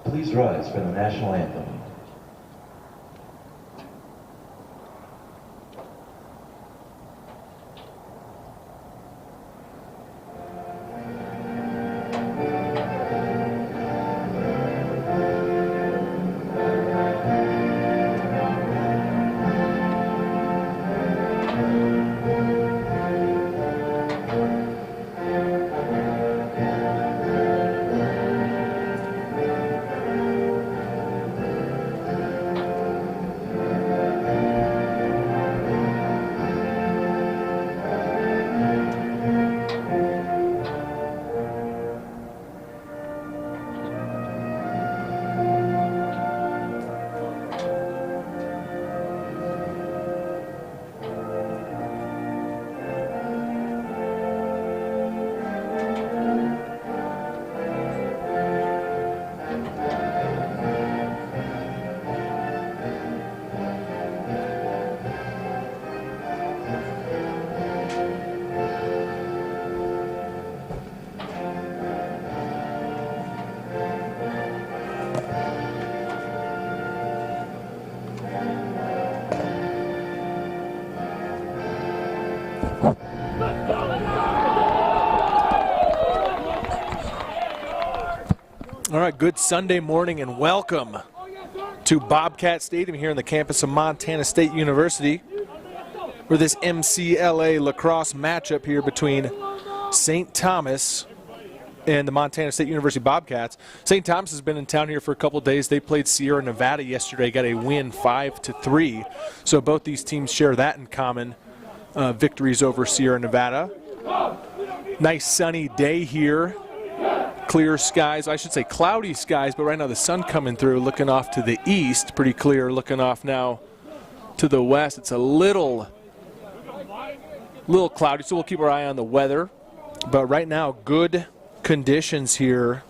Please rise for the national anthem. All right, good Sunday morning and welcome to Bobcat Stadium here on the campus of Montana State University for this MCLA lacrosse matchup here between St. Thomas and the Montana State University Bobcats. St. Thomas has been in town here for a couple days. They played Sierra Nevada yesterday, got a win 5-3. So both these teams share that in common, victories over Sierra Nevada. Nice sunny day here. Clear skies, I should say cloudy skies, but right now the sun coming through, looking off to the east, pretty clear. Looking off now to the west, it's a little cloudy, so we'll keep our eye on the weather. But right now, good conditions here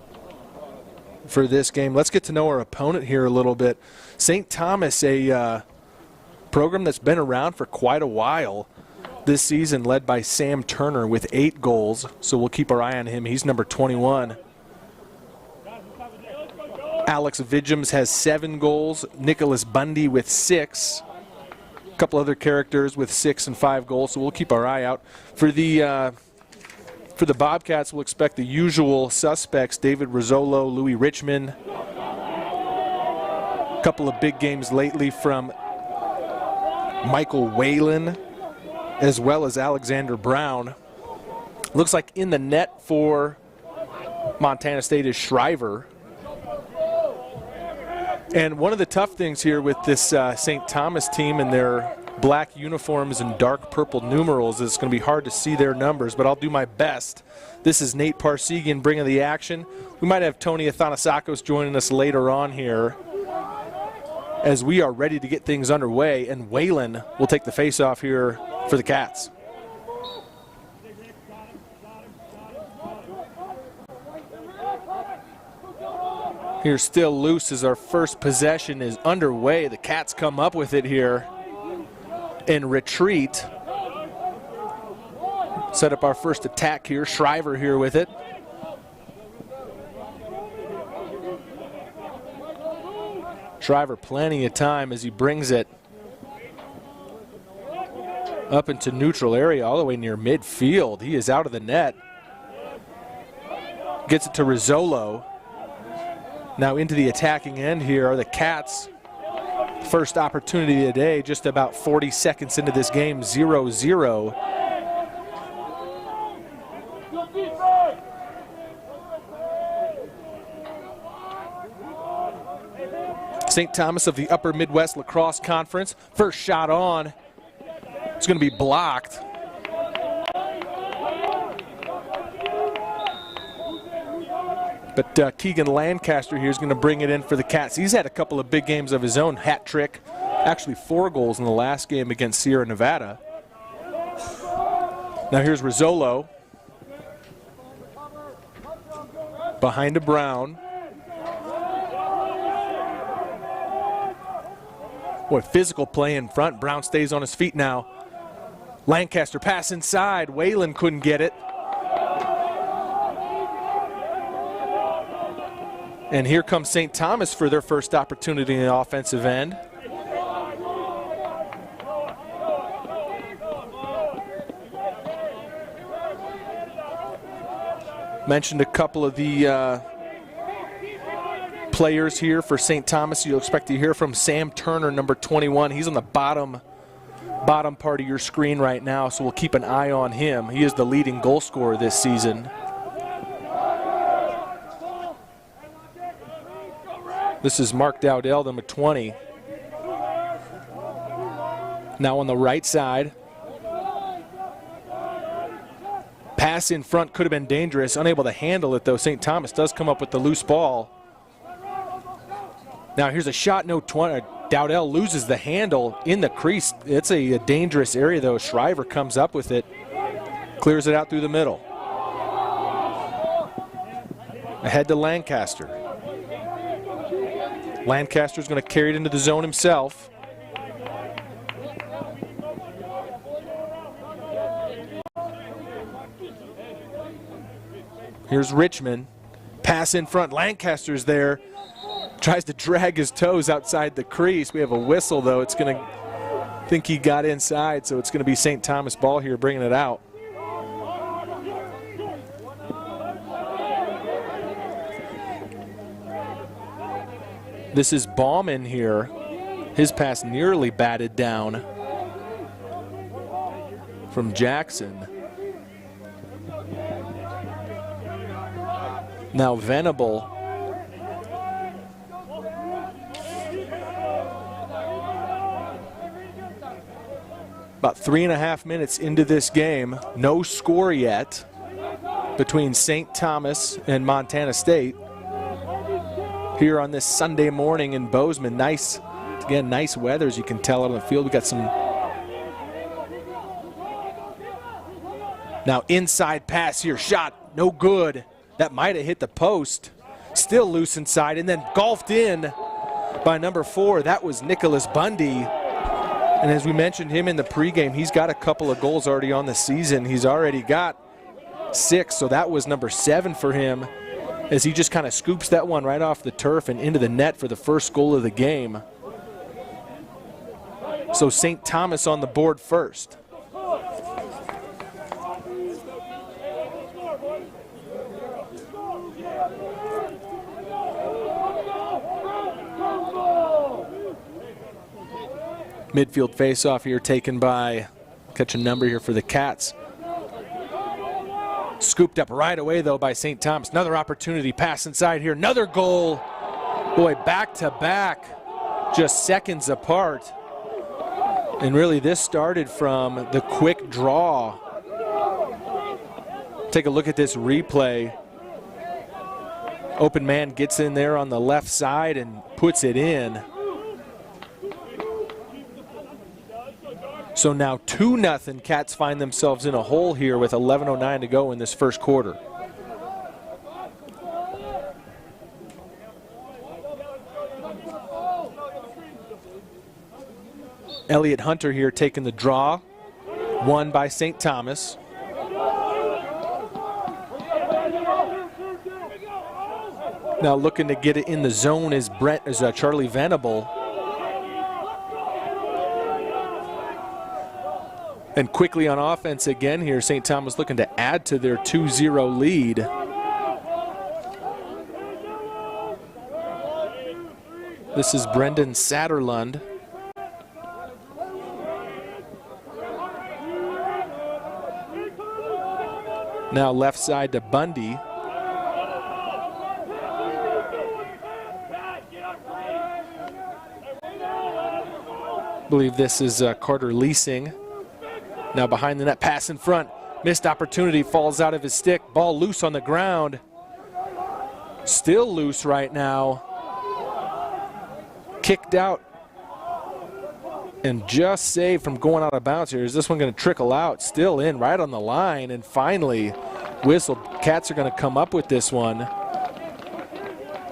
for this game. Let's get to know our opponent here a little bit. St. Thomas, a program that's been around for quite a while this season, led by Sam Turner with 8 goals, so we'll keep our eye on him. He's number 21. Alex Vidgems has 7 goals. Nicholas Bundy with 6. A couple other characters with 6 and 5 goals, so we'll keep our eye out. For the Bobcats, we'll expect the usual suspects: David Rizzolo, Louis Richmond. A couple of big games lately from Michael Whalen, as well as Alexander Brown. Looks like in the net for Montana State is Shriver. And one of the tough things here with this St. Thomas team and their black uniforms and dark purple numerals is it's going to be hard to see their numbers, but I'll do my best. This is Nate Parsegian bringing the action. We might have Tony Athanasakos joining us later on here as we are ready to get things underway, and Whalen will take the face-off here for the Cats. Here's still loose as our first possession is underway. The Cats come up with it here and retreat. Set up our first attack here. Shriver here with it. Shriver plenty of time as he brings it up into neutral area all the way near midfield. He is out of the net. Gets it to Rizzolo. Now into the attacking end here are the Cats. First opportunity of the day, just about 40 seconds into this game, 0-0. St. Thomas of the Upper Midwest Lacrosse Conference. First shot on. It's going to be blocked. But Keegan Lancaster here is going to bring it in for the Cats. He's had a couple of big games of his own. Hat trick, actually 4 goals in the last game against Sierra Nevada. Now here's Rizzolo. Behind to Brown. Boy, physical play in front. Brown stays on his feet now. Lancaster pass inside. Whalen couldn't get it. And here comes St. Thomas for their first opportunity in the offensive end. Mentioned a couple of the players here for St. Thomas. You'll expect to hear from Sam Turner, number 21. He's on the bottom part of your screen right now, so we'll keep an eye on him. He is the leading goal scorer this season. This is Mark Dowdell, number 20. Now on the right side. Pass in front could have been dangerous. Unable to handle it, though. St. Thomas does come up with the loose ball. Now here's a shot, no 20. Dowdell loses the handle in the crease. It's a dangerous area, though. Shriver comes up with it. Clears it out through the middle. Ahead to Lancaster. Lancaster's going to carry it into the zone himself. Here's Richmond. Pass in front. Lancaster's there. Tries to drag his toes outside the crease. We have a whistle, though. It's going to think he got inside, so it's going to be St. Thomas ball here bringing it out. This is Bauman here. His pass nearly batted down from Jackson. Now Venable. About 3.5 minutes into this game. No score yet between St. Thomas and Montana State. Here on this Sunday morning in Bozeman. Nice, again, nice weather as you can tell out on the field. We got some. Now inside pass here, shot, no good. That might have hit the post. Still loose inside and then golfed in by number 4. That was Nicholas Bundy. And as we mentioned him in the pregame, he's got a couple of goals already on the season. He's already got 6, so that was number 7 for him, as he just kind of scoops that one right off the turf and into the net for the first goal of the game. So St. Thomas on the board first. Midfield faceoff here taken by, catch a number here for the Cats. Scooped up right away, though, by St. Thomas. Another opportunity, pass inside here. Another goal. Boy, back to back, just seconds apart. And really, this started from the quick draw. Take a look at this replay. Open man gets in there on the left side and puts it in. So now 2-0, Cats find themselves in a hole here with 11:09 to go in this first quarter. Elliott Hunter here taking the draw, won by St. Thomas. Now looking to get it in the zone is Charlie Venable. And quickly on offense again here, St. Thomas looking to add to their 2-0 lead. This is Brendan Satterlund. Now left side to Bundy. I believe this is Carter Leasing. Now behind the net, pass in front. Missed opportunity, falls out of his stick. Ball loose on the ground. Still loose right now. Kicked out and just saved from going out of bounds here. Is this one going to trickle out? Still in, right on the line, and finally whistled. Cats are going to come up with this one.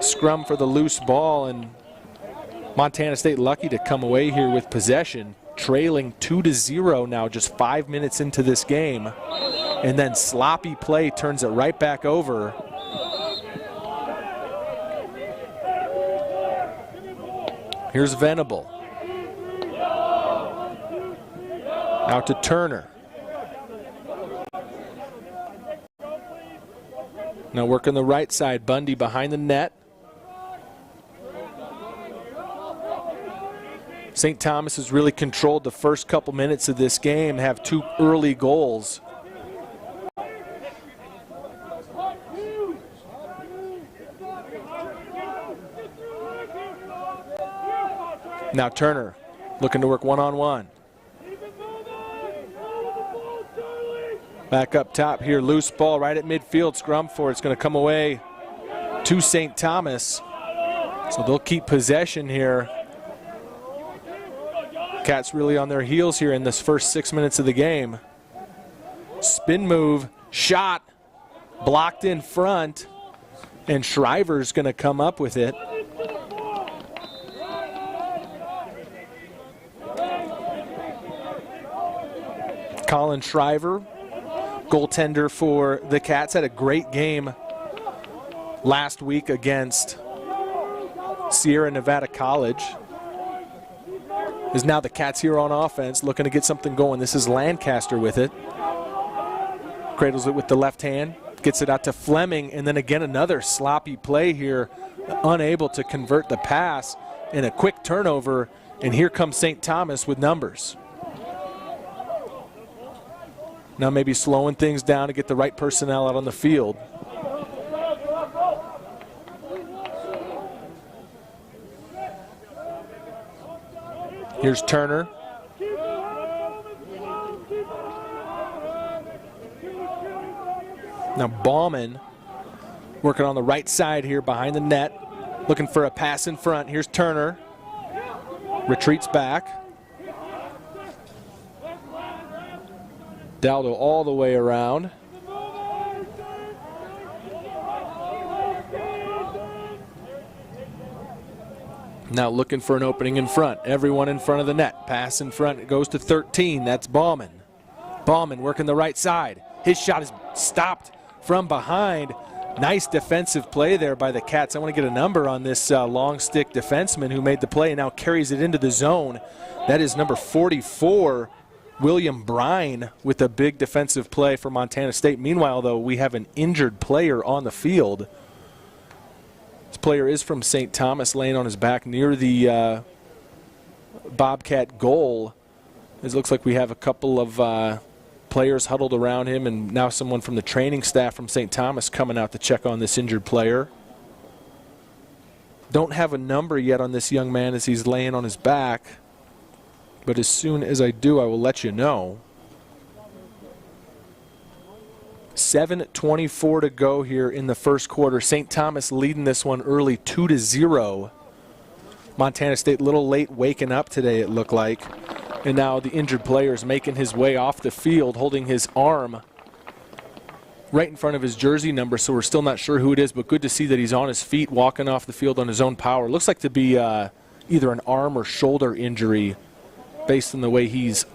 scrum for the loose ball, and Montana State lucky to come away here with possession, trailing 2-0 now, just 5 minutes into this game. And then sloppy play turns it right back over. Here's Venable. Out to Turner. Now working the right side, Bundy behind the net. St. Thomas has really controlled the first couple minutes of this game, have 2 early goals. Now Turner looking to work one-on-one. Back up top here, loose ball right at midfield, scrum for it's going to come away to St. Thomas. So they'll keep possession here. Cats really on their heels here in this first 6 minutes of the game. Spin move, shot, blocked in front, and Shriver's going to come up with it. Colin Shriver, goaltender for the Cats, had a great game last week against Sierra Nevada College. Is now the Cats here on offense, looking to get something going. This is Lancaster with it. Cradles it with the left hand, gets it out to Fleming, and then again another sloppy play here, unable to convert the pass, and a quick turnover, and here comes St. Thomas with numbers. Now maybe slowing things down to get the right personnel out on the field. Here's Turner. Now Bauman working on the right side here behind the net, looking for a pass in front. Here's Turner. Retreats back. Daldo all the way around. Now looking for an opening in front. Everyone in front of the net. Pass in front. It goes to 13. That's Bauman. Bauman working the right side. His shot is stopped from behind. Nice defensive play there by the Cats. I want to get a number on this long stick defenseman who made the play and now carries it into the zone. That is number 44. William Brine with a big defensive play for Montana State. Meanwhile, though, we have an injured player on the field. This player is from St. Thomas, laying on his back near the Bobcat goal. It looks like we have a couple of players huddled around him, and now someone from the training staff from St. Thomas coming out to check on this injured player. Don't have a number yet on this young man as he's laying on his back, but as soon as I do, I will let you know. 7:24 to go here in the first quarter. St. Thomas leading this one early 2-0. Montana State a little late waking up today, it looked like. And now the injured player is making his way off the field, holding his arm right in front of his jersey number, so we're still not sure who it is, but good to see that he's on his feet, walking off the field on his own power. Looks like to be either an arm or shoulder injury based on the way he's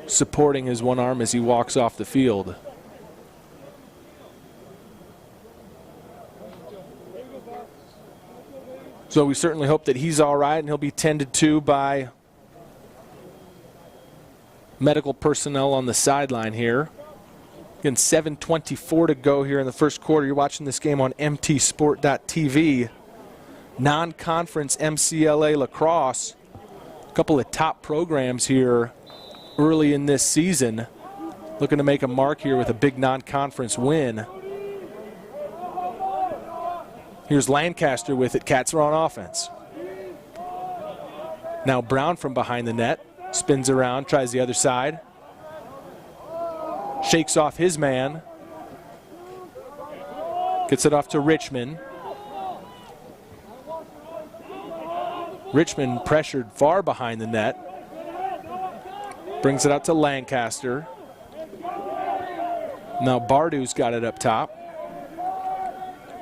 supporting his one arm as he walks off the field. So we certainly hope that he's all right and he'll be tended to by medical personnel on the sideline here. Again, 7:24 to go here in the first quarter. You're watching this game on mtsport.tv. Non-conference MCLA lacrosse. A couple of top programs here early in this season. Looking to make a mark here with a big non-conference win. Here's Lancaster with it. Cats are on offense. Now Brown from behind the net. Spins around, tries the other side. Shakes off his man. Gets it off to Richmond. Richmond pressured far behind the net. Brings it out to Lancaster. Now Bardou's got it up top.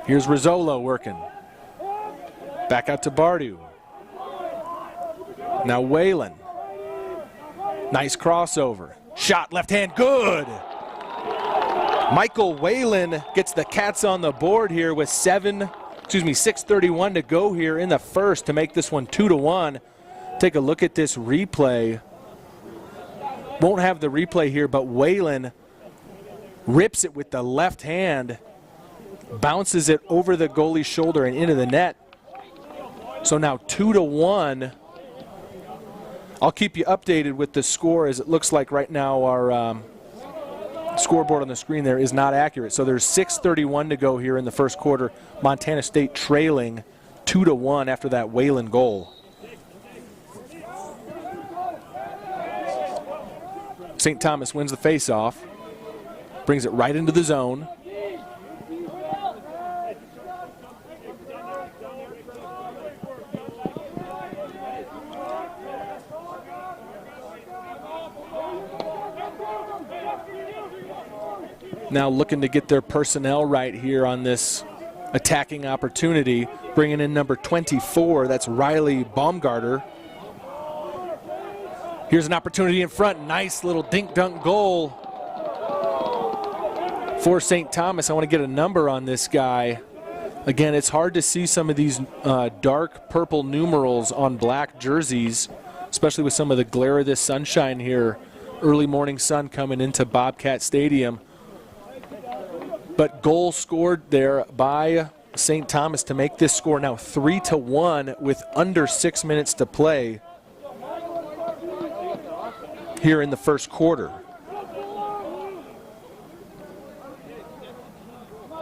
Here's Rizzolo working. Back out to Bardu. Now Whalen. Nice crossover. Shot left hand, good. Michael Whalen gets the Cats on the board here with 6:31 to go here in the first to make this one 2-1. Take a look at this replay. Won't have the replay here, but Whalen rips it with the left hand, bounces it over the goalie's shoulder and into the net. So now 2-1. I'll keep you updated with the score, as it looks like right now our scoreboard on the screen there is not accurate. So there's 6:31 to go here in the first quarter. Montana State trailing 2-1 after that Whalen goal. St. Thomas wins the faceoff, brings it right into the zone. Now looking to get their personnel right here on this attacking opportunity, bringing in number 24, that's Riley Baumgarter. Here's an opportunity in front, nice little dink-dunk goal for St. Thomas. I want to get a number on this guy. Again, it's hard to see some of these dark purple numerals on black jerseys, especially with some of the glare of this sunshine here. Early morning sun coming into Bobcat Stadium. But goal scored there by St. Thomas to make this score now 3-1 with under 6 minutes to play here in the first quarter.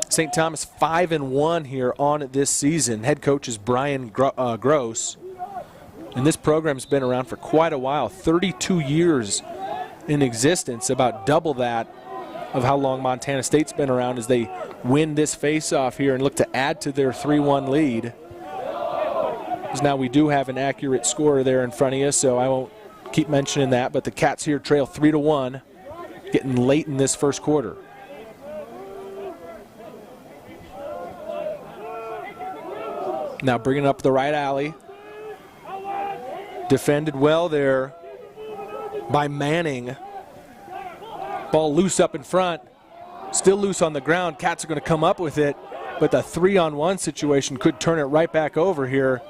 St. Thomas 5-1 here on this season. Head coach is Brian Gross. And this program's been around for quite a while, 32 years in existence, about double that of how long Montana State's been around as they win this face-off here and look to add to their 3-1 lead. Because now we do have an accurate score there in front of you, so I won't keep mentioning that, but the Cats here trail 3-1, getting late in this first quarter. Now bringing up the right alley. Defended well there by Manning. Ball loose up in front, still loose on the ground. Cats are going to come up with it, but the 3-on-1 situation could turn it right back over here.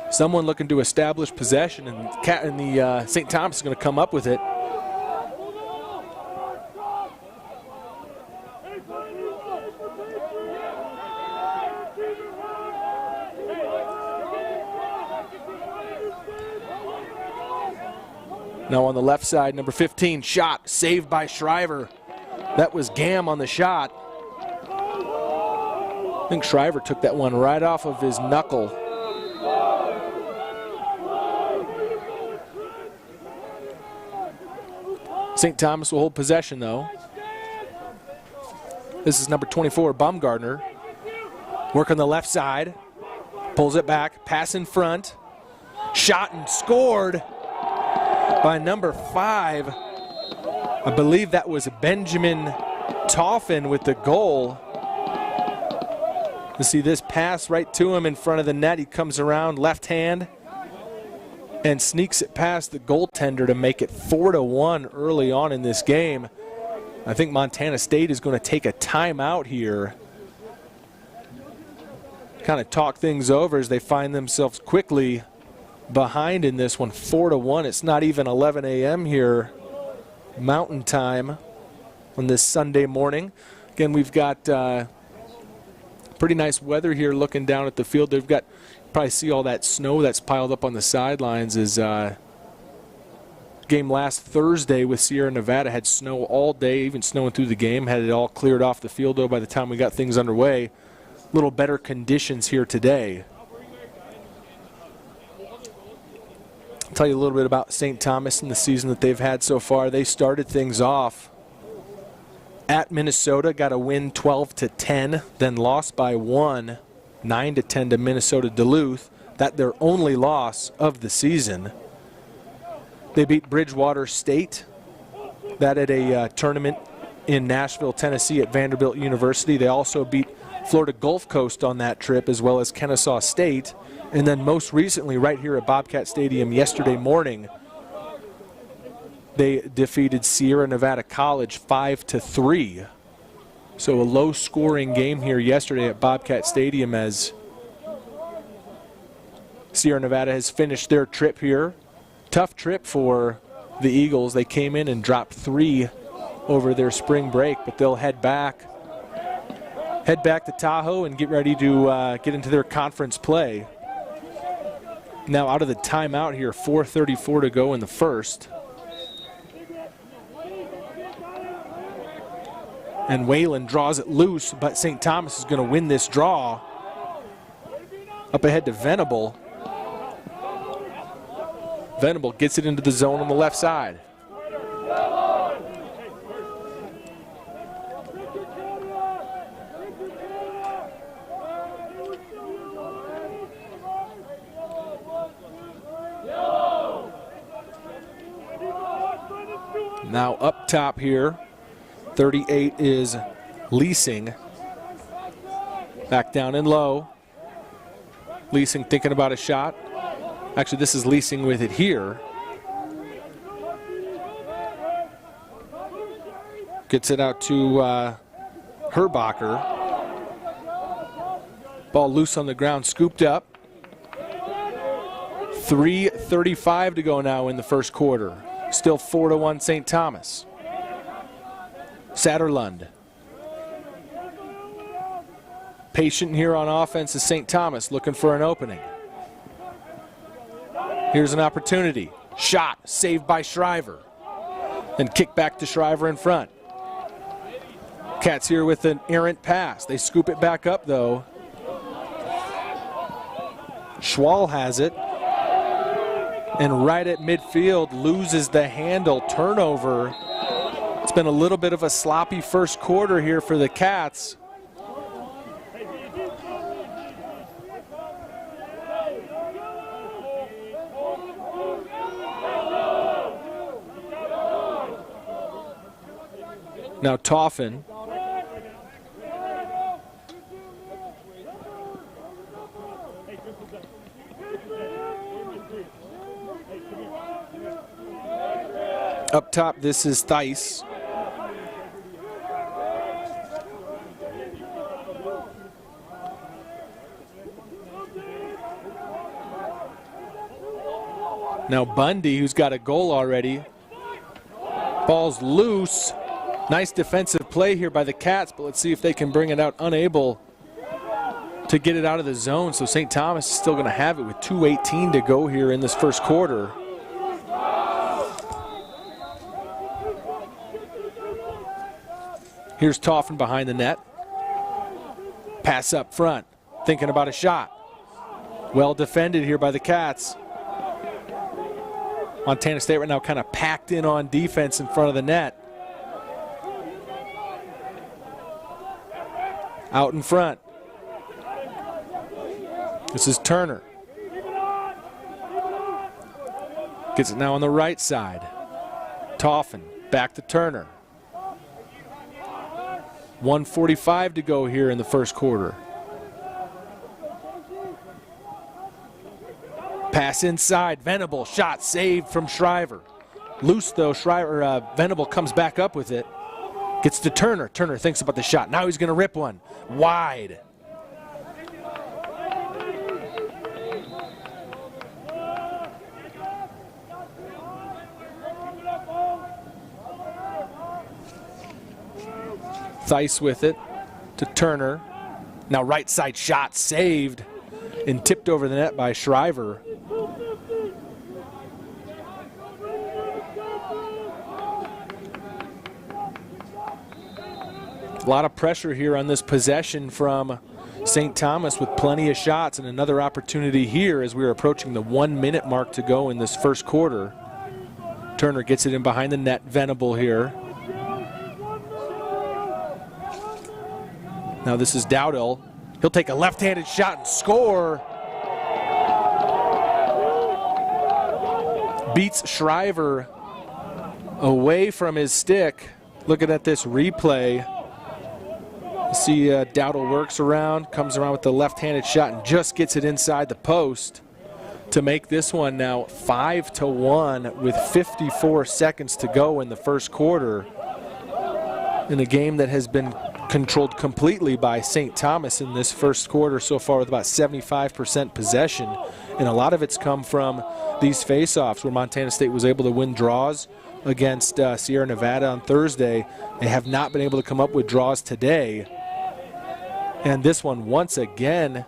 Someone looking to establish possession, and the St. Thomas is going to come up with it. Now on the left side, number 15, shot, saved by Shriver. That was Gam on the shot. I think Shriver took that one right off of his knuckle. St. Thomas will hold possession though. This is number 24, Baumgartner. Work on the left side, pulls it back, pass in front, shot and scored by number 5. I believe that was Benjamin Toffin with the goal. You see this pass right to him in front of the net. He comes around left hand and sneaks it past the goaltender to make it 4-1 early on in this game. I think Montana State is going to take a timeout here. Kind of talk things over as they find themselves quickly behind in this one, 4-1. It's not even 11 a.m. here, Mountain Time, on this Sunday morning. Again, we've got pretty nice weather here looking down at the field. They've got, you probably see all that snow that's piled up on the sidelines. Is game last Thursday with Sierra Nevada had snow all day, even snowing through the game. Had it all cleared off the field, though, by the time we got things underway. A little better conditions here today. I'll tell you a little bit about St. Thomas and the season that they've had so far. They started things off at Minnesota, got a win 12-10, then lost by 1, 9-10 to Minnesota Duluth. That their only loss of the season. They beat Bridgewater State, that at a tournament in Nashville, Tennessee at Vanderbilt University. They also beat Florida Gulf Coast on that trip, as well as Kennesaw State. And then most recently, right here at Bobcat Stadium yesterday morning, they defeated Sierra Nevada College 5-3. So a low-scoring game here yesterday at Bobcat Stadium as Sierra Nevada has finished their trip here. Tough trip for the Eagles. They came in and dropped 3 over their spring break, but they'll head back to Tahoe and get ready to get into their conference play. Now out of the timeout here, 4:34 to go in the first. And Whalen draws it loose, but St. Thomas is going to win this draw. Up ahead to Venable. Venable gets it into the zone on the left side. Now up top here, 38 is Leasing. Back down and low. Leasing thinking about a shot. Actually, this is Leasing with it here. Gets it out to Herbacher. Ball loose on the ground, scooped up. 3:35 to go now in the first quarter. Still 4-1 St. Thomas. Satterlund. Patient here on offense is St. Thomas, looking for an opening. Here's an opportunity. Shot, saved by Shriver. Then kick back to Shriver in front. Cats here with an errant pass. They scoop it back up though. Schwal has it. And right at midfield, loses the handle. Turnover. It's been a little bit of a sloppy first quarter here for the Cats. Now Toffin. Up top, this is Theis. Now Bundy, who's got a goal already. Ball's loose. Nice defensive play here by the Cats, but let's see if they can bring it out. Unable to get it out of the zone, so St. Thomas is still going to have it with 2:18 to go here in this first quarter. Here's Toffin behind the net. Pass up front, thinking about a shot. Well defended here by the Cats. Montana State right now kind of packed in on defense in front of the net. Out in front. This is Turner. Gets it now on the right side. Toffin back to Turner. 1:45 to go here in the first quarter. Pass inside, Venable, shot saved from Shriver. Loose though, Shriver, Venable comes back up with it. Gets to Turner, Turner thinks about the shot. Now he's gonna rip one, wide. Theis with it to Turner. Now right side shot saved and tipped over the net by Shriver. A lot of pressure here on this possession from St. Thomas with plenty of shots, and another opportunity here as we're approaching the 1 minute mark to go in this first quarter. Turner gets it in behind the net, Venable here. Now this is Dowdell. He'll take a left-handed shot and score. Beats Shriver away from his stick. Looking at this replay. See Dowdle works around, comes around with the left-handed shot and just gets it inside the post to make this one now 5-1 with 54 seconds to go in the first quarter in a game that has been controlled completely by St. Thomas in this first quarter so far with about 75% possession. And a lot of it's come from these face-offs where Montana State was able to win draws against Sierra Nevada on Thursday. They have not been able to come up with draws today. And this one, once again,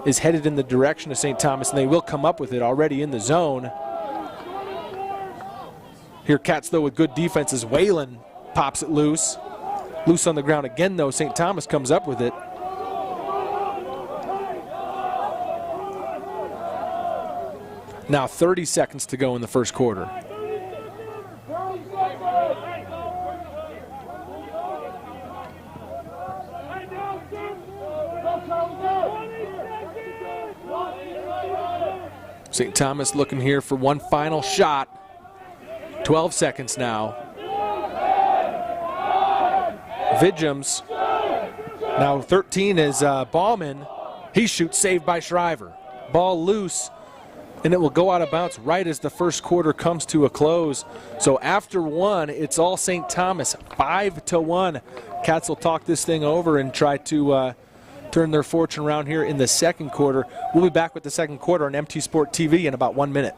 is headed in the direction of St. Thomas, and they will come up with it already in the zone. Here, Cats, though, with good defense as Whalen pops it loose. Loose on the ground again, though. St. Thomas comes up with it. Now 30 seconds to go in the first quarter. St. Thomas looking here for one final shot. 12 seconds now. Vidjams. Now 13 is Ballman. He shoots, saved by Shriver. Ball loose, and it will go out of bounds right as the first quarter comes to a close. So after one, it's all St. Thomas, 5-1. Cats will talk this thing over and try to turn their fortune around here in the second quarter. We'll be back with the second quarter on MT Sport TV in about 1 minute.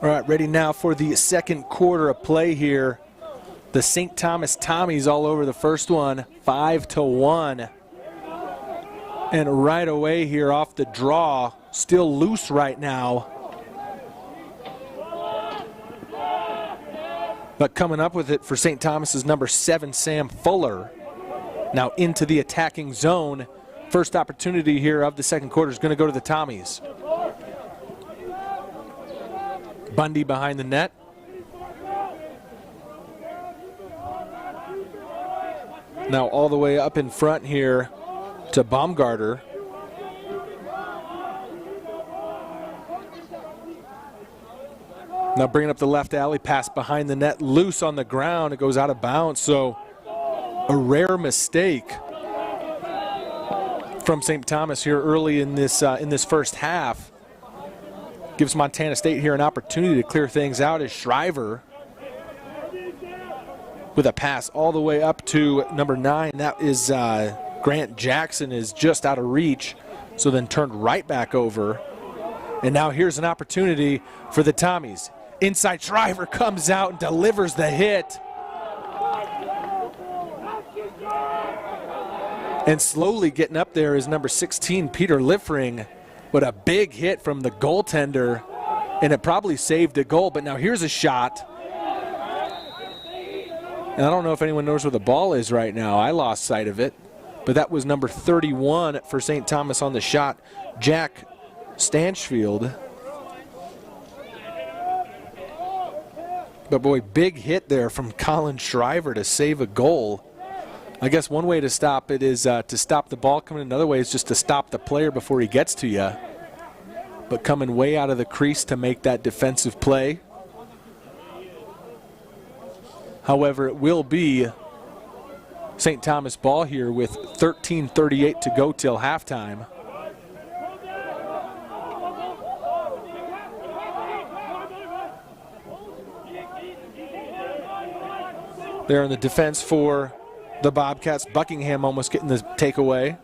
All right, ready now for the second quarter of play here. The St. Thomas Tommies all over the first one, 5-1. And right away here off the draw, still loose right now. But coming up with it for St. Thomas's number 7, Sam Fuller. Now into the attacking zone. First opportunity here of the second quarter is going to go to the Tommies. Bundy behind the net. Now all the way up in front here to Baumgarter. Now bringing up the left alley, pass behind the net, loose on the ground. It goes out of bounds, so a rare mistake from St. Thomas here early in this first half. Gives Montana State here an opportunity to clear things out as Shriver with a pass all the way up to number 9. That is Grant Jackson, is just out of reach. so then turned right back over. And now here's an opportunity for the Tommies. Inside Shriver comes out and delivers the hit. And slowly getting up there is number 16, Peter Liffring, with a big hit from the goaltender, and it probably saved a goal. But now here's a shot. And I don't know if anyone knows where the ball is right now. I lost sight of it. But that was number 31 for St. Thomas on the shot, Jack Stanchfield. But boy, big hit there from Colin Shriver to save a goal. I guess one way to stop it is to stop the ball coming. Another way is just to stop the player before he gets to you. But coming way out of the crease to make that defensive play. However, it will be St. Thomas ball here with 13:38 to go till halftime. There in the defense for the Bobcats. Buckingham almost getting the takeaway.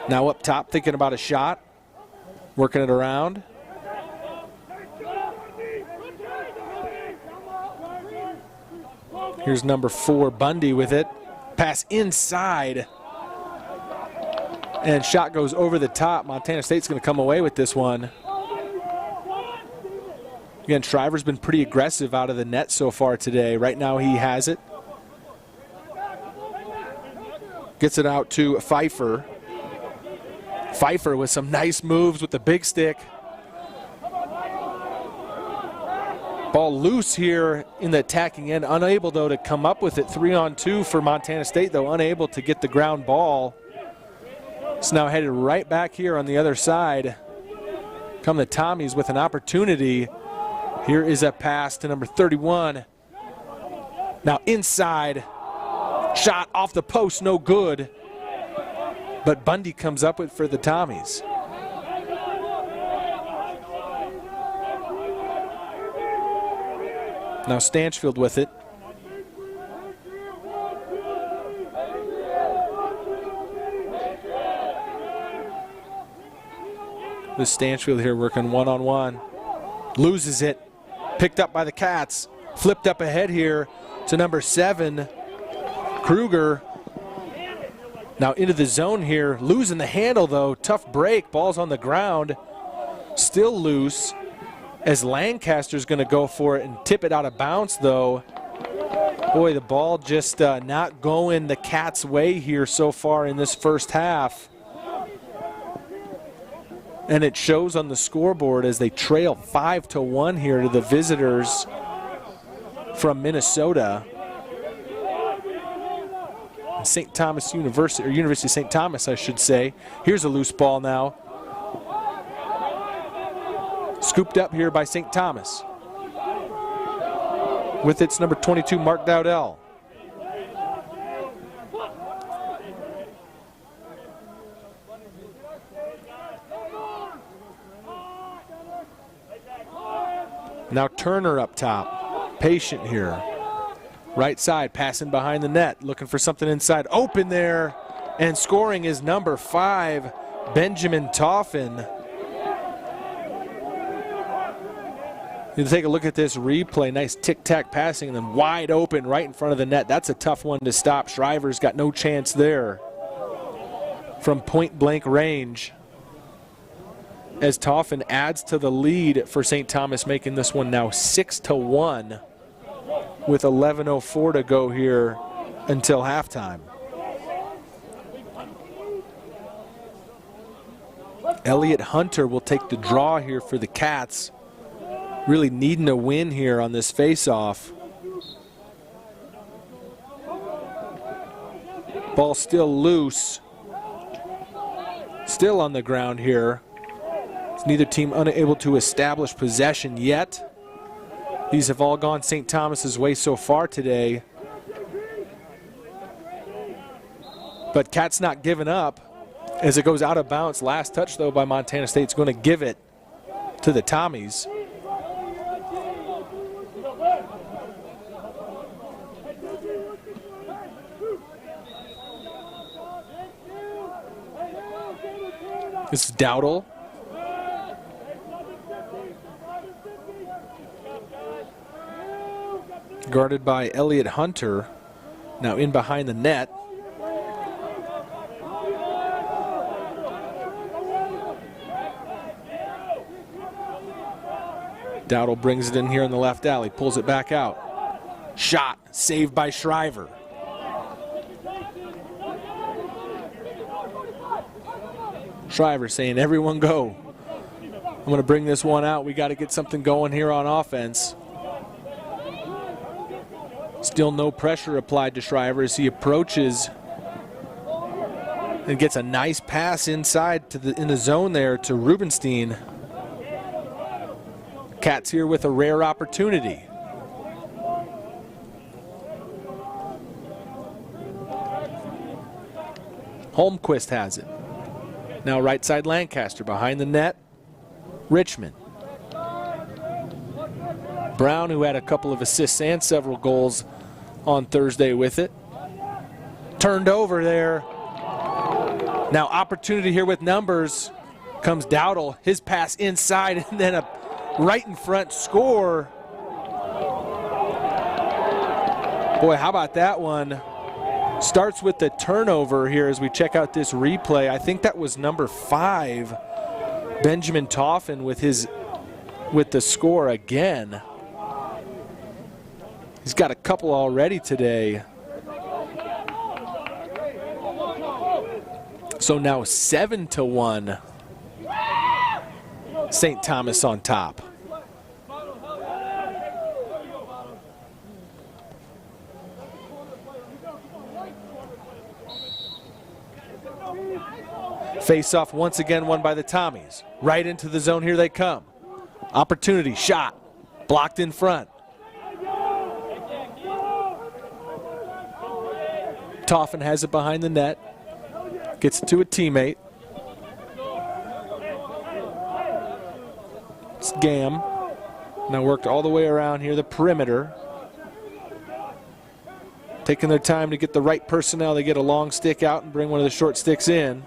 Now up top thinking about a shot. Working it around. Here's number 4, Bundy with it. Pass inside. And shot goes over the top. Montana State's going to come away with this one. Again, Shriver's been pretty aggressive out of the net so far today. Right now he has it. Gets it out to Pfeiffer. Pfeiffer with some nice moves with the big stick. Ball loose here in the attacking end. Unable, though, to come up with it. 3-on-2 for Montana State, though, unable to get the ground ball. It's now headed right back here on the other side. Come the Tommies with an opportunity. Here is a pass to number 31. Now inside. Shot off the post, no good. But Bundy comes up with for the Tommies. Now Stanchfield with it. This Stanchfield here working one-on-one. Loses it. Picked up by the Cats. Flipped up ahead here to number 7, Kruger. Now into the zone here. Losing the handle, though. Tough break. Ball's on the ground. Still loose. As Lancaster's going to go for it and tip it out of bounds, though. Boy, the ball just not going the Cats' way here so far in this first half. And it shows on the scoreboard as they trail 5-1 here to the visitors from Minnesota. St. Thomas University, or University of St. Thomas, I should say. Here's a loose ball now. Scooped up here by St. Thomas. With its number 22, Mark Dowdell. Now Turner up top. Patient here. Right side, passing behind the net, looking for something inside. Open there, and scoring is number 5, Benjamin Toffin. You take a look at this replay. Nice tic-tac passing, and then wide open right in front of the net. That's a tough one to stop. Shriver's got no chance there from point-blank range. As Toffin adds to the lead for St. Thomas, making this one now 6-1 with 11:04 to go here until halftime. Elliot Hunter will take the draw here for the Cats. Really needing a win here on this face-off. Ball still loose. Still on the ground here. It's neither team unable to establish possession yet. These have all gone St. Thomas's way so far today. But Cats not giving up as it goes out of bounds. Last touch, though, by Montana State's going to give it to the Tommies. This is Dowdle. Guarded by Elliott Hunter. Now in behind the net. Dowdle brings it in here in the left alley, pulls it back out. Shot, saved by Shriver. Shriver saying, everyone go. I'm going to bring this one out. We got to get something going here on offense. Still no pressure applied to Shriver as he approaches and gets a nice pass inside to in the zone there to Rubenstein. Cats here with a rare opportunity. Holmquist has it. Now right side Lancaster behind the net. Richmond. Brown, who had a couple of assists and several goals on Thursday with it. Turned over there. Now opportunity here with numbers. Comes Dowdle, his pass inside, and then a right in front score. Boy, how about that one? Starts with the turnover here as we check out this replay. I think that was number 5, Benjamin Toffin with the score again. He's got a couple already today. So now 7-1. St. Thomas on top. Face-off once again won by the Tommies. Right into the zone, here they come. Opportunity, shot, blocked in front. Toffin has it behind the net. Gets it to a teammate. It's Gam. Now worked all the way around here, the perimeter. Taking their time to get the right personnel. They get a long stick out and bring one of the short sticks in.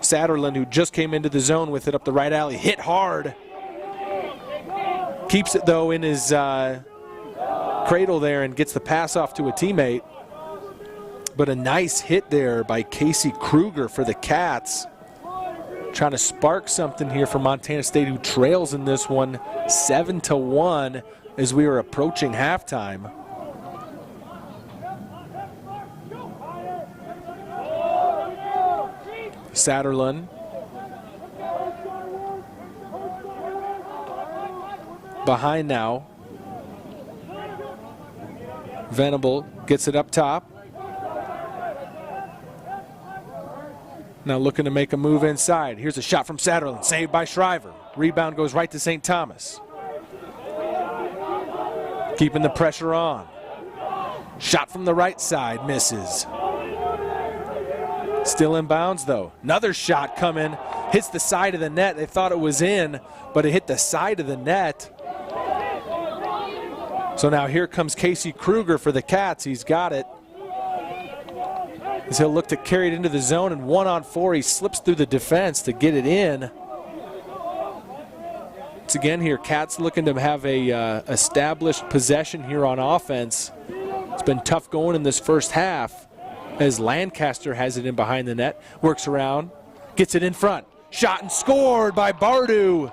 Satterlund, who just came into the zone with it up the right alley, hit hard. Keeps it, though, in his cradle there and gets the pass off to a teammate. But a nice hit there by Casey Kruger for the Cats. Trying to spark something here for Montana State, who trails in this one 7-1 as we are approaching halftime. Satterlund. Behind now. Venable gets it up top. Now looking to make a move inside. Here's a shot from Satterlund, saved by Shriver. Rebound goes right to St. Thomas. Keeping the pressure on. Shot from the right side, misses. Still in bounds though. Another shot coming, hits the side of the net. They thought it was in, but it hit the side of the net. So now here comes Casey Kruger for the Cats. He's got it. As he'll look to carry it into the zone, and 1-on-4, he slips through the defense to get it in. Once again here, Cats looking to have a established possession here on offense. It's been tough going in this first half as Lancaster has it in behind the net, works around, gets it in front. Shot and scored by Bardu.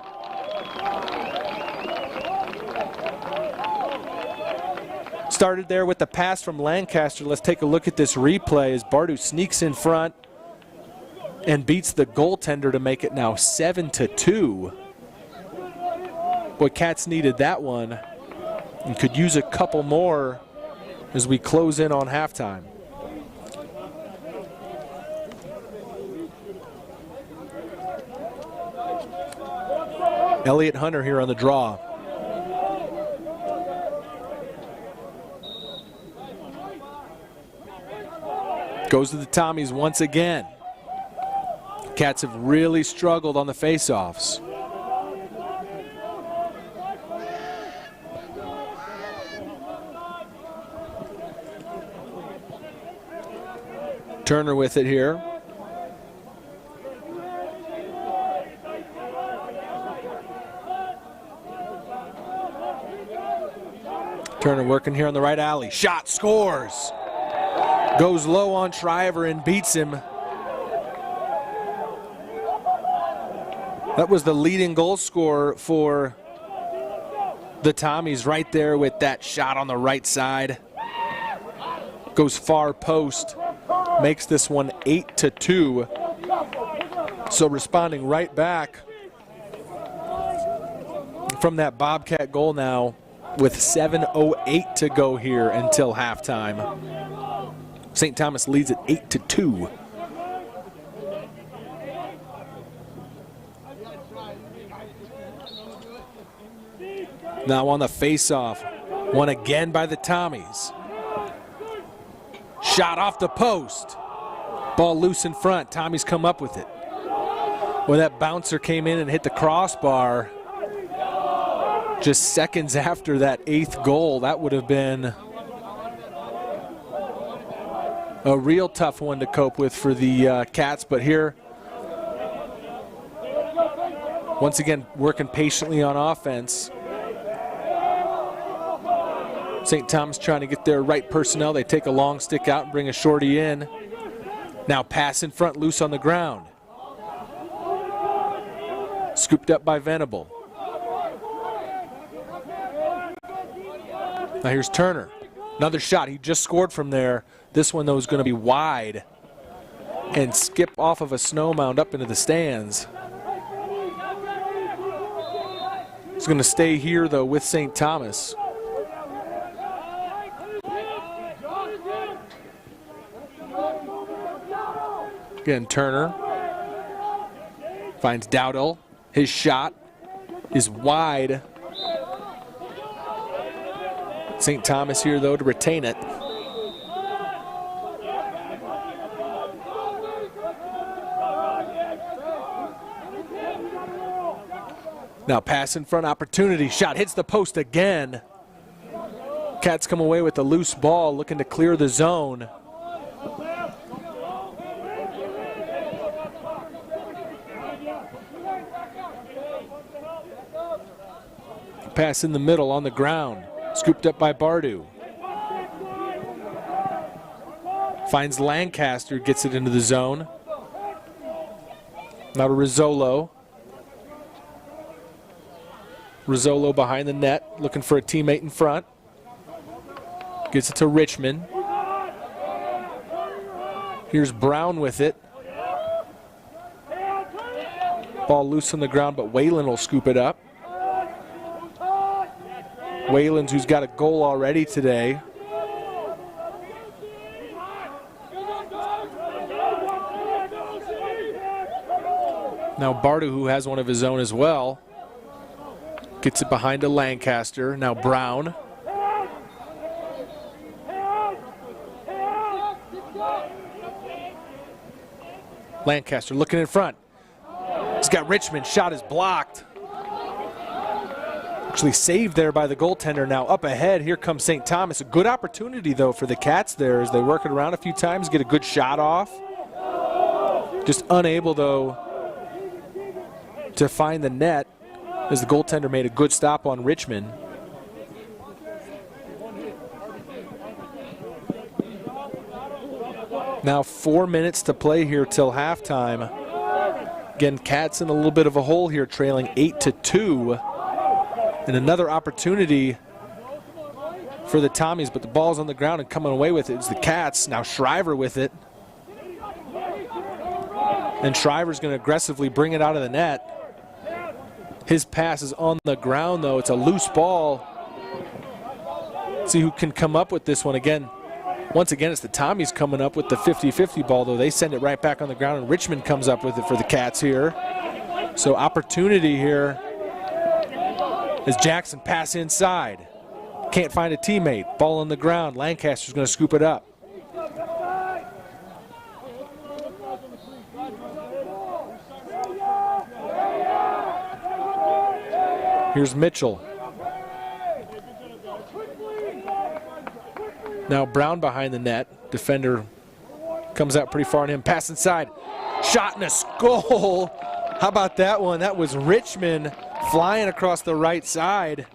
Started there with the pass from Lancaster. Let's take a look at this replay as Bardu sneaks in front and beats the goaltender to make it now 7-2. Boy, Cats needed that one and could use a couple more as we close in on halftime. Elliott Hunter here on the draw. Goes to the Tommies once again. Cats have really struggled on the faceoffs. Turner with it here. Turner working here on the right alley. Shot, scores. Goes low on Shriver and beats him. That was the leading goal scorer for the Tommies right there with that shot on the right side. Goes far post. Makes this one 8-2. So responding right back from that Bobcat goal now with 7:08 to go here until halftime. St. Thomas leads at 8-2. Now on the face-off, one again by the Tommies. Shot off the post. Ball loose in front. Tommies come up with it. When that bouncer came in and hit the crossbar just seconds after that 8th goal, that would have been a real tough one to cope with for the Cats. But here, once again, working patiently on offense. St. Thomas trying to get their right personnel. They take a long stick out and bring a shorty in. Now pass in front, loose on the ground. Scooped up by Venable. Now here's Turner. Another shot. He just scored from there. This one, though, is going to be wide and skip off of a snow mound up into the stands. He's going to stay here, though, with St. Thomas. Again, Turner finds Dowdell. His shot is wide. St. Thomas here, though, to retain it. Now pass in front, opportunity. Shot hits the post again. Cats come away with a loose ball, looking to clear the zone. Pass in the middle on the ground. Scooped up by Bardu. Finds Lancaster, gets it into the zone. Now to Rizzolo. Rizzolo behind the net, looking for a teammate in front. Gets it to Richmond. Here's Brown with it. Ball loose on the ground, but Whalen will scoop it up. Whalens, who's got a goal already today. Now Bardu, who has one of his own as well, gets it behind to Lancaster. Now Brown. Lancaster looking in front. He's got Richmond. Shot is blocked. Actually saved there by the goaltender. Now up ahead, here comes St. Thomas. A good opportunity, though, for the Cats there as they work it around a few times, get a good shot off. Just unable, though, to find the net as the goaltender made a good stop on Richmond. Now 4 minutes to play here till halftime. Again, Cats in a little bit of a hole here, trailing 8-2. And another opportunity for the Tommies, but the ball's on the ground and coming away with it is the Cats. Now Shriver with it. And Shriver's going to aggressively bring it out of the net. His pass is on the ground, though. It's a loose ball. Let's see who can come up with this one again. Once again, it's the Tommies coming up with the 50-50 ball, though. They send it right back on the ground, and Richmond comes up with it for the Cats here. So opportunity here as Jackson pass inside. Can't find a teammate. Ball on the ground. Lancaster's going to scoop it up. Here's Mitchell. Now Brown behind the net. Defender comes out pretty far on him. Pass inside. Shot and a goal. How about that one? That was Richmond flying across the right side.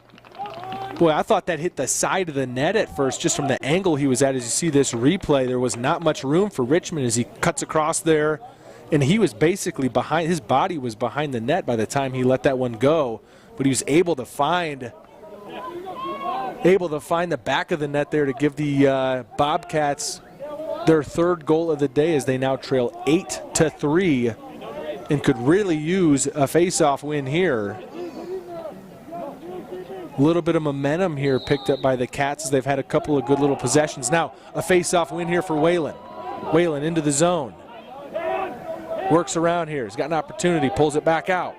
Boy, I thought that hit the side of the net at first, just from the angle he was at. As you see this replay, there was not much room for Richmond as he cuts across there. And he was basically behind, his body was behind the net by the time he let that one go. But he was able to find the back of the net there to give the Bobcats their third goal of the day, as they now trail 8-3 and could really use a face-off win here. A little bit of momentum here picked up by the Cats as they've had a couple of good little possessions. Now a face-off win here for Whalen. Whalen into the zone. Works around here. He's got an opportunity, pulls it back out.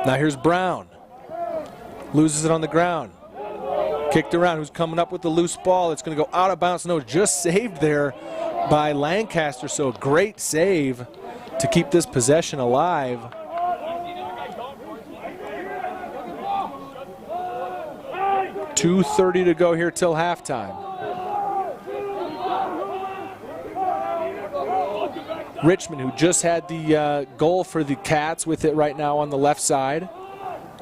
Now here's Brown. Loses it on the ground. Kicked around. Who's coming up with the loose ball? It's going to go out of bounds. No, just saved there by Lancaster. So a great save to keep this possession alive. .230 to go here till halftime. Richmond, who just had the goal for the Cats with it right now on the left side,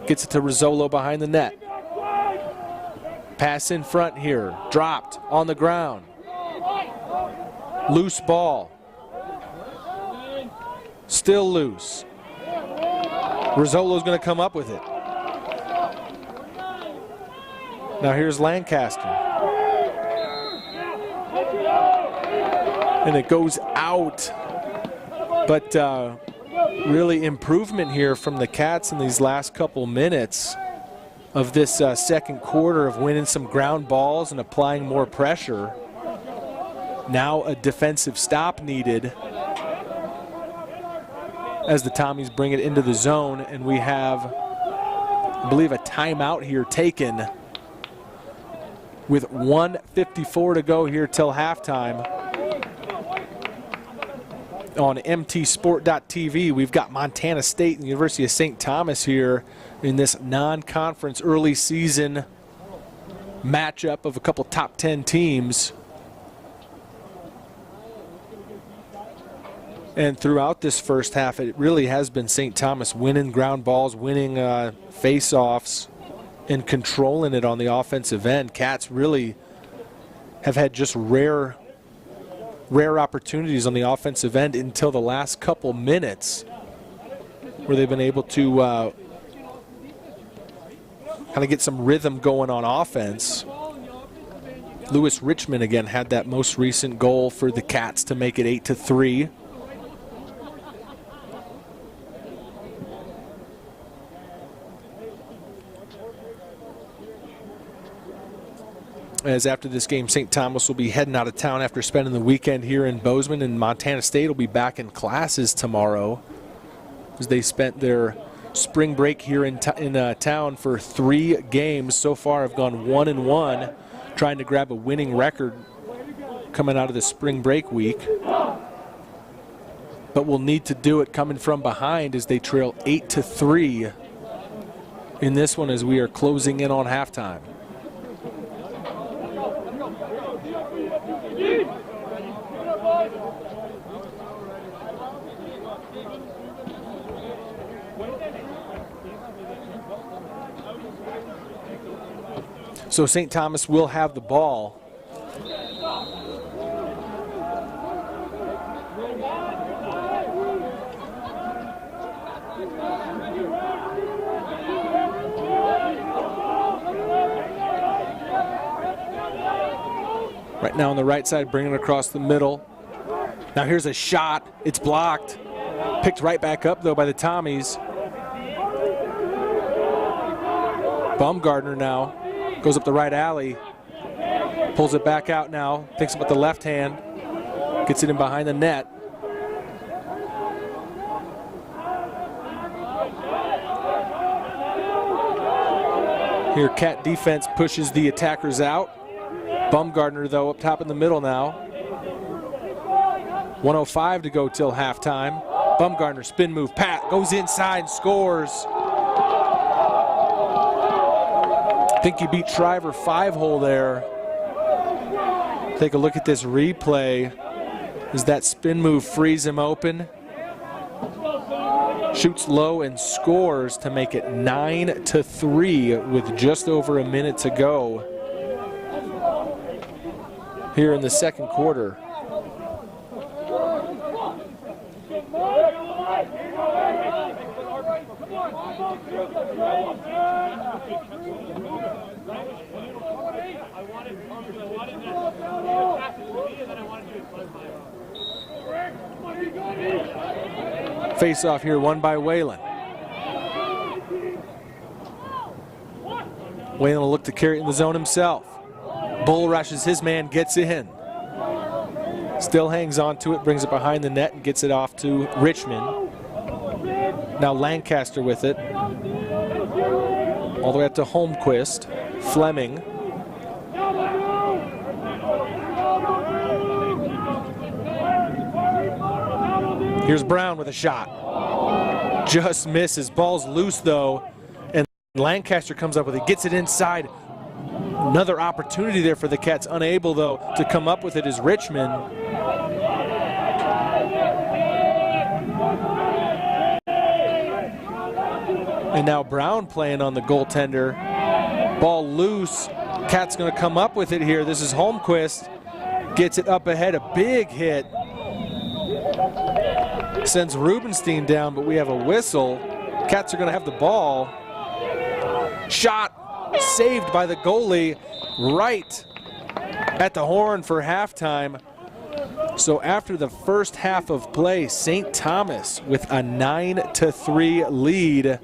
gets it to Rizzolo behind the net. Pass in front here, dropped on the ground. Loose ball. Still loose. Rizzolo's going to come up with it. Now here's Lancaster. And it goes out. But really improvement here from the Cats in these last couple minutes of this second quarter of winning some ground balls and applying more pressure. Now a defensive stop needed as the Tommies bring it into the zone, and we have, I believe, a timeout here taken with 1:54 to go here till halftime. On mtsport.tv, we've got Montana State and the University of St. Thomas here in this non-conference early season matchup of a couple top 10 teams. And throughout this first half, it really has been St. Thomas winning ground balls, winning face-offs, and controlling it on the offensive end. Cats really have had just rare opportunities on the offensive end until the last couple minutes, where they've been able to kind of get some rhythm going on offense. Lewis Richmond again had that most recent goal for the Cats to make it 8-3. As after this game, St. Thomas will be heading out of town after spending the weekend here in Bozeman, and Montana State will be back in classes tomorrow as they spent their spring break here in town for 3 games. So far have gone 1-1, trying to grab a winning record coming out of the spring break week. But will need to do it coming from behind as they trail 8-3 in this one as we are closing in on halftime. So St. Thomas will have the ball. Right now on the right side, bringing it across the middle. Now here's a shot. It's blocked. Picked right back up, though, by the Tommies. Baumgartner now goes up the right alley. Pulls it back out now. Thinks about the left hand. Gets it in behind the net. Here, Cat defense pushes the attackers out. Baumgartner, though, up top in the middle now. 1:05 to go till halftime. Baumgartner, spin move, Pat goes inside, scores. I think he beat Shriver 5-hole there. Take a look at this replay as that spin move frees him open. shoots low and scores to make it 9-3 with just over a minute to go here in the second quarter. Face off here won by Whalen. Whalen will look to carry it in the zone himself. Bull rushes his man, gets in. Still hangs on to it, brings it behind the net and gets it off to Richmond. Now Lancaster with it. All the way up to Holmquist. Fleming. Here's Brown with a shot. Just misses. Ball's loose though. And Lancaster comes up with it, gets it inside. Another opportunity there for the Cats. Unable though to come up with it is Richmond. And now Brown playing on the goaltender. Ball loose. Cats gonna come up with it here. This is Holmquist. Gets it up ahead, a big hit. Sends Rubenstein down, but we have a whistle. Cats are gonna have the ball. Shot saved by the goalie right at the horn for halftime. So after the first half of play, St. Thomas with a 9-3 lead.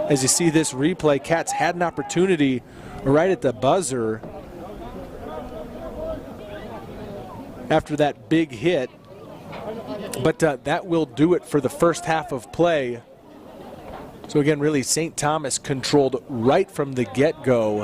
As you see this replay, Cats had an opportunity right at the buzzer after that big hit. But that will do it for the first half of play. So again, really St. Thomas controlled right from the get-go.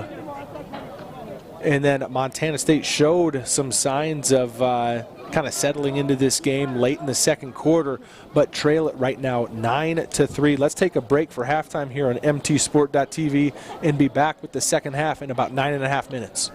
And then Montana State showed some signs of kind of settling into this game late in the second quarter, but trail it right now 9-3. Let's take a break for halftime here on mtsport.tv and be back with the second half in about 9.5 minutes.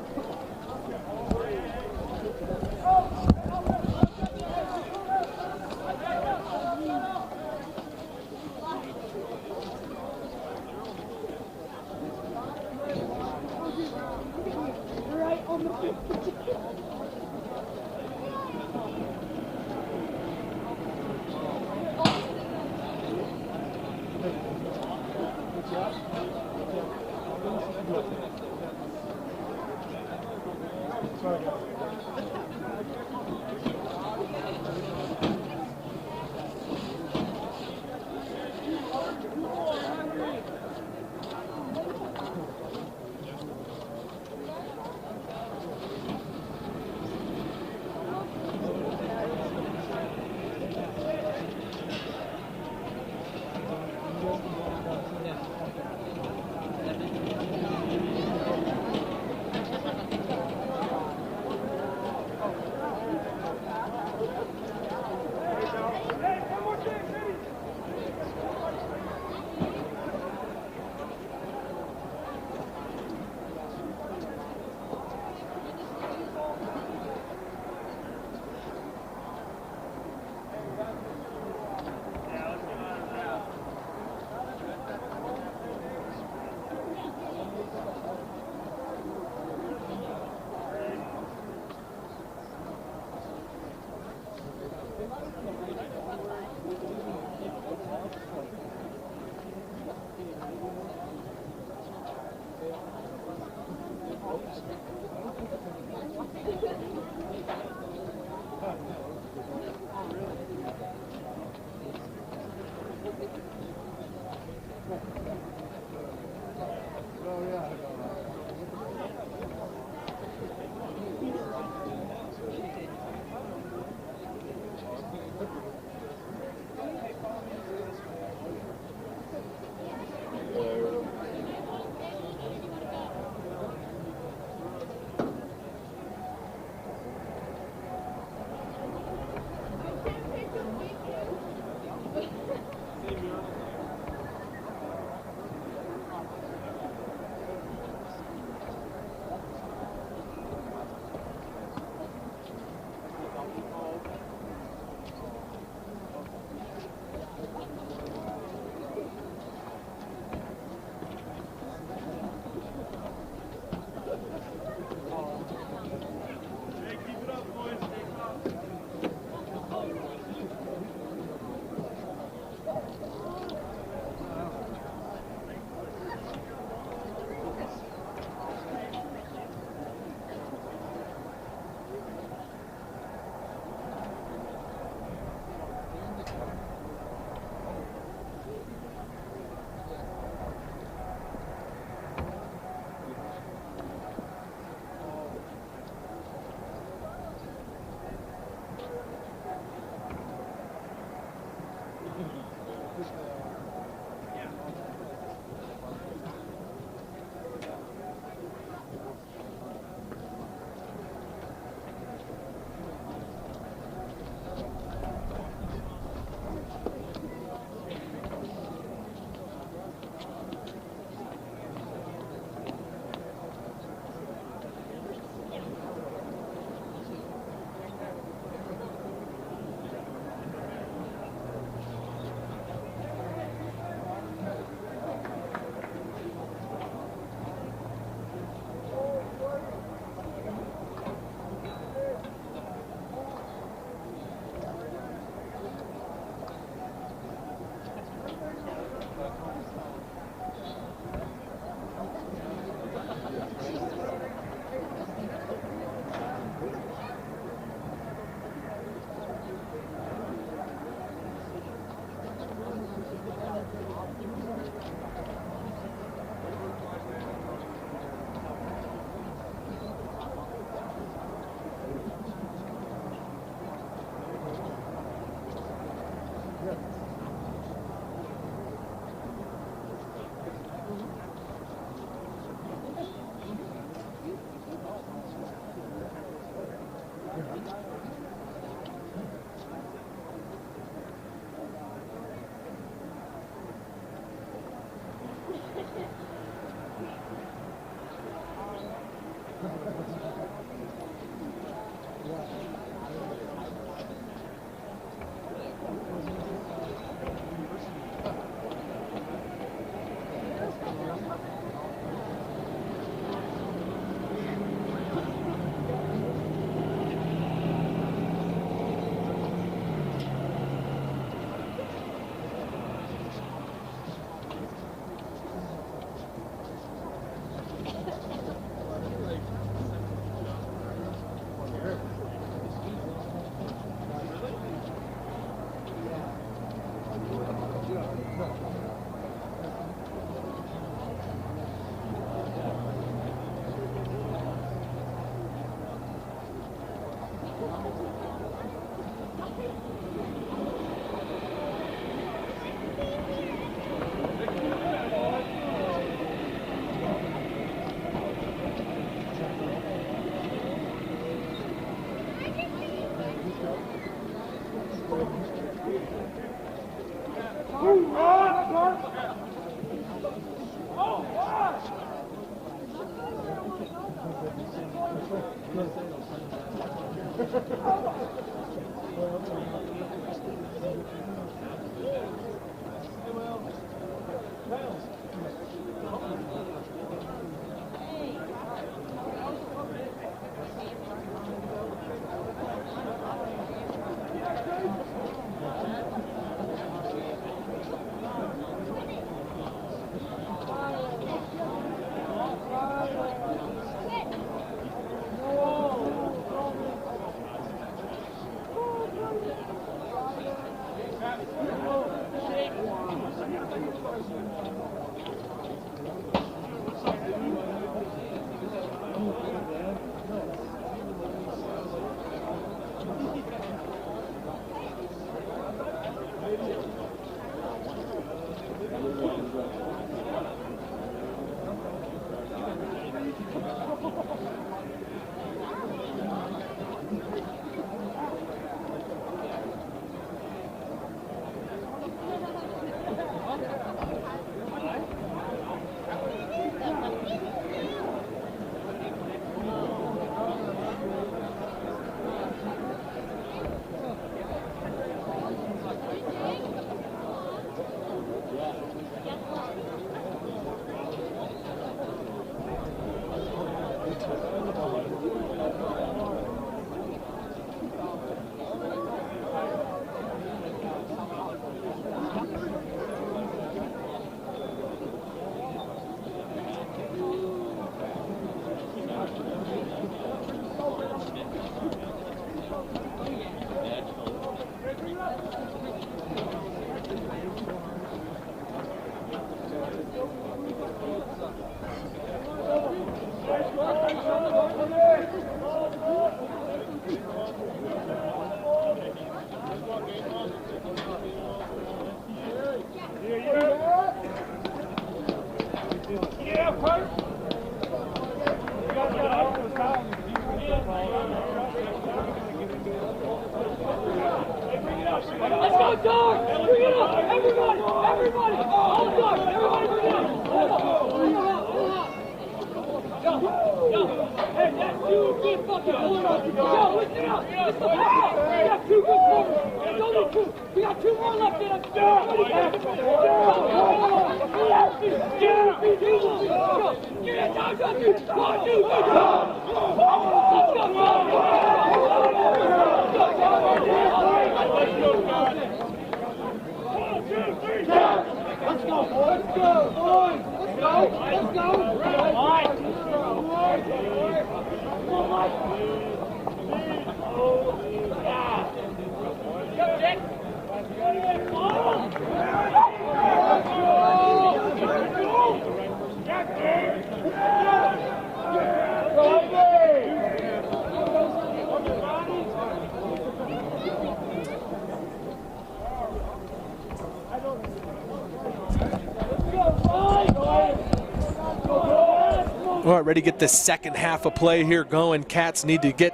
All right, ready to get the second half of play here going. Cats need to get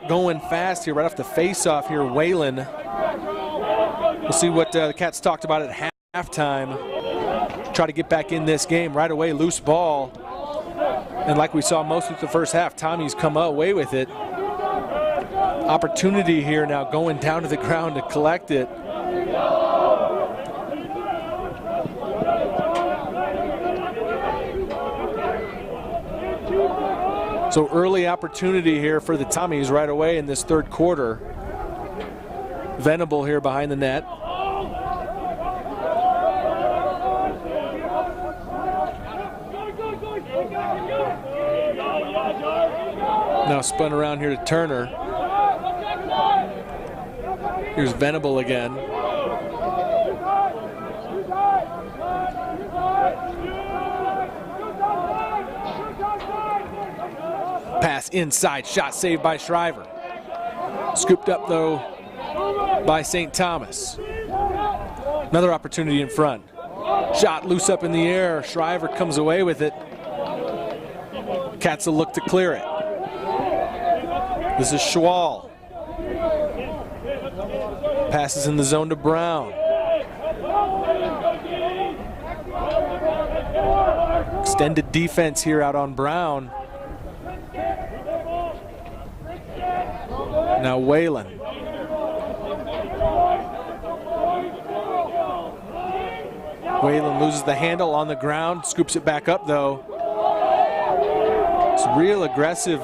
going fast here right off the face-off here. Whalen. We'll see what the Cats talked about at halftime. Try to get back in this game right away. Loose ball. And like we saw most of the first half, Tommy's come away with it. Opportunity here now going down to the ground to collect it. So early opportunity here for the Tommies right away in this third quarter. Venable here behind the net. Now spun around here to Turner. Here's Venable again. Pass inside, shot saved by Shriver. Scooped up though by St. Thomas. Another opportunity in front. Shot loose up in the air. Shriver comes away with it. Cats will look to clear it. This is Schwal. Passes in the zone to Brown. Extended defense here out on Brown. Now Whalen. Whalen loses the handle on the ground, scoops it back up though. It's real aggressive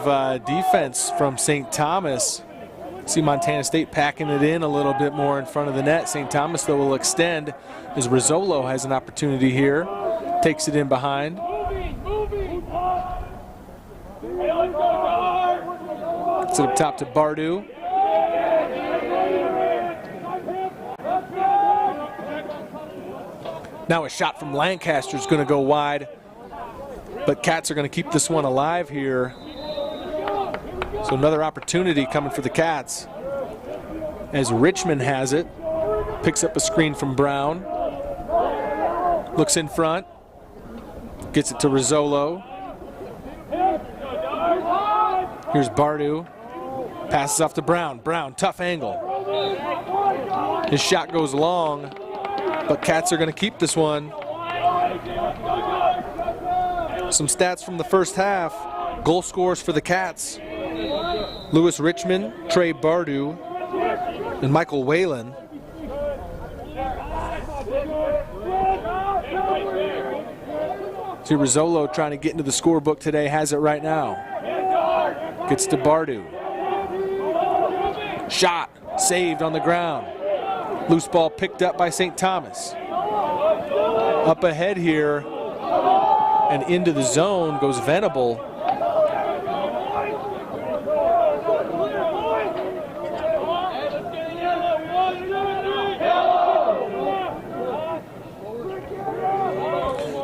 defense from St. Thomas. See Montana State packing it in a little bit more in front of the net. St. Thomas though will extend as Rizzolo has an opportunity here. Takes it in behind. It's up top to Bardu. Now a shot from Lancaster is going to go wide, but Cats are going to keep this one alive here. So another opportunity coming for the Cats as Richmond has it. Picks up a screen from Brown. Looks in front. Gets it to Rizzolo. Here's Bardu. Passes off to Brown. Brown, tough angle. His shot goes long, but Cats are going to keep this one. Some stats from the first half. Goal scores for the Cats. Lewis Richmond, Trey Bardu, and Michael Whalen. See Rizzolo trying to get into the scorebook today, has it right now. Gets to Bardu. Shot, saved on the ground. Loose ball picked up by St. Thomas. Up ahead here and into the zone goes Venable.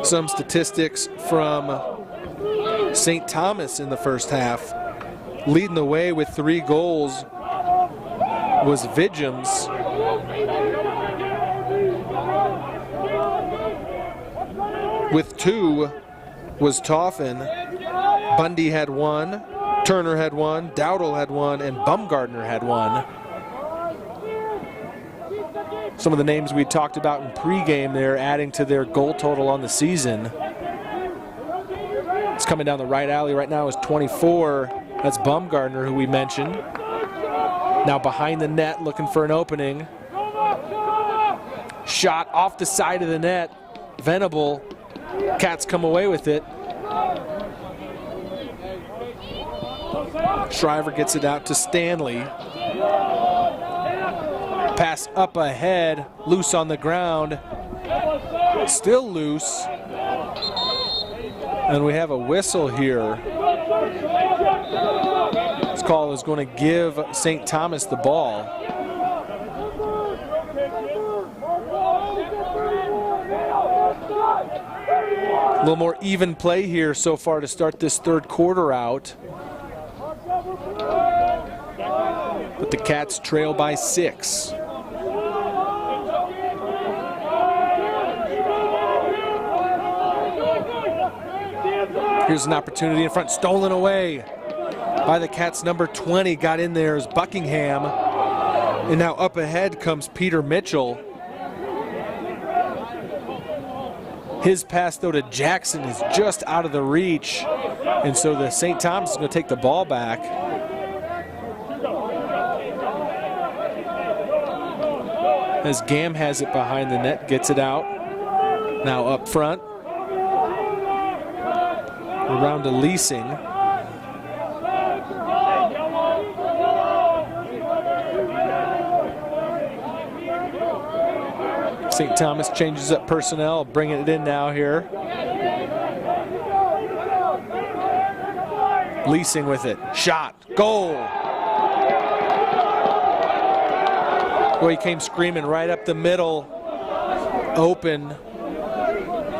Some statistics from St. Thomas in the first half. Leading the way with 3 goals was Vidgems. With 2 was Toffin. Bundy had 1, Turner had 1, Dowdle had 1, and Bumgardner had 1. Some of the names we talked about in pregame there adding to their goal total on the season. It's coming down the right alley right now is 24. That's Bumgardner, who we mentioned. Now behind the net looking for an opening. Shot off the side of the net. Venable. Cats come away with it. Shriver gets it out to Stanley. Pass up ahead, loose on the ground. Still loose. And we have a whistle here. This call is going to give St. Thomas the ball. A little more even play here so far to start this third quarter out. But the Cats trail by 6. Here's an opportunity in front, stolen away by the Cats. Number 20 got in there as Buckingham. And now up ahead comes Peter Mitchell. His pass though to Jackson is just out of the reach. And so the St. Thomas is going to take the ball back. As Gam has it behind the net, gets it out. Now up front. Around to Leasing. St. Thomas changes up personnel, bringing it in now here. Leasing with it. Shot. Goal. Boy, he came screaming right up the middle. Open.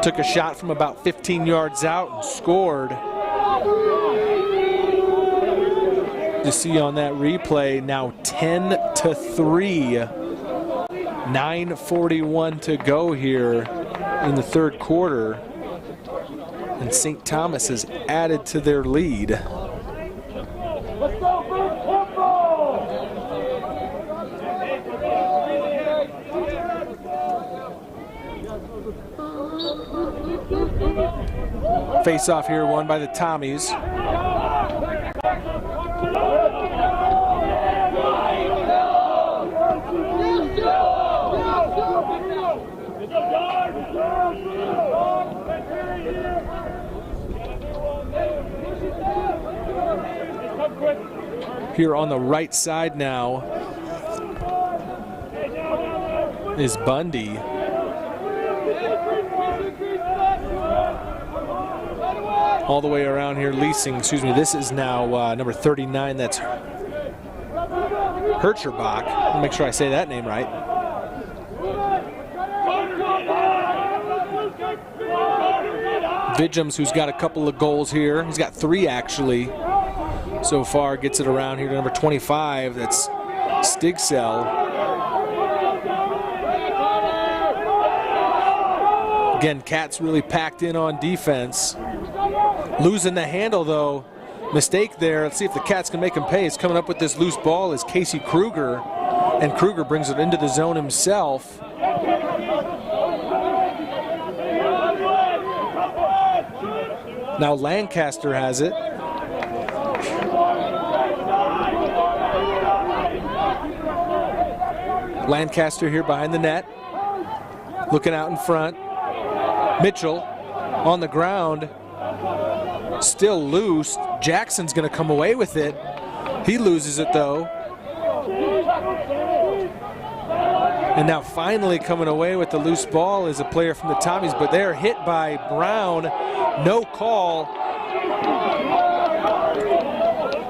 Took a shot from about 15 yards out and scored. You see on that replay now 10-3. 9:41 to go here in the third quarter. And St. Thomas has added to their lead. Face off here won by the Tommies. Here on the right side now is Bundy. All the way around here, Leasing, excuse me, this is now number 39, that's Hercherbach. I'll make sure I say that name right. Vidjums, who's got a couple of goals here. He's got 3 actually so far, gets it around here to number 25, that's Stigsell. Again, Cats really packed in on defense. Losing the handle though, mistake there. Let's see if the Cats can make him pay. He's coming up with this loose ball is Casey Kruger, and Kruger brings it into the zone himself. Now Lancaster has it. Lancaster here behind the net, looking out in front. Mitchell on the ground, still loose. Jackson's going to come away with it. He loses it though. And now finally coming away with the loose ball is a player from the Tommies, but they're hit by Brown. No call.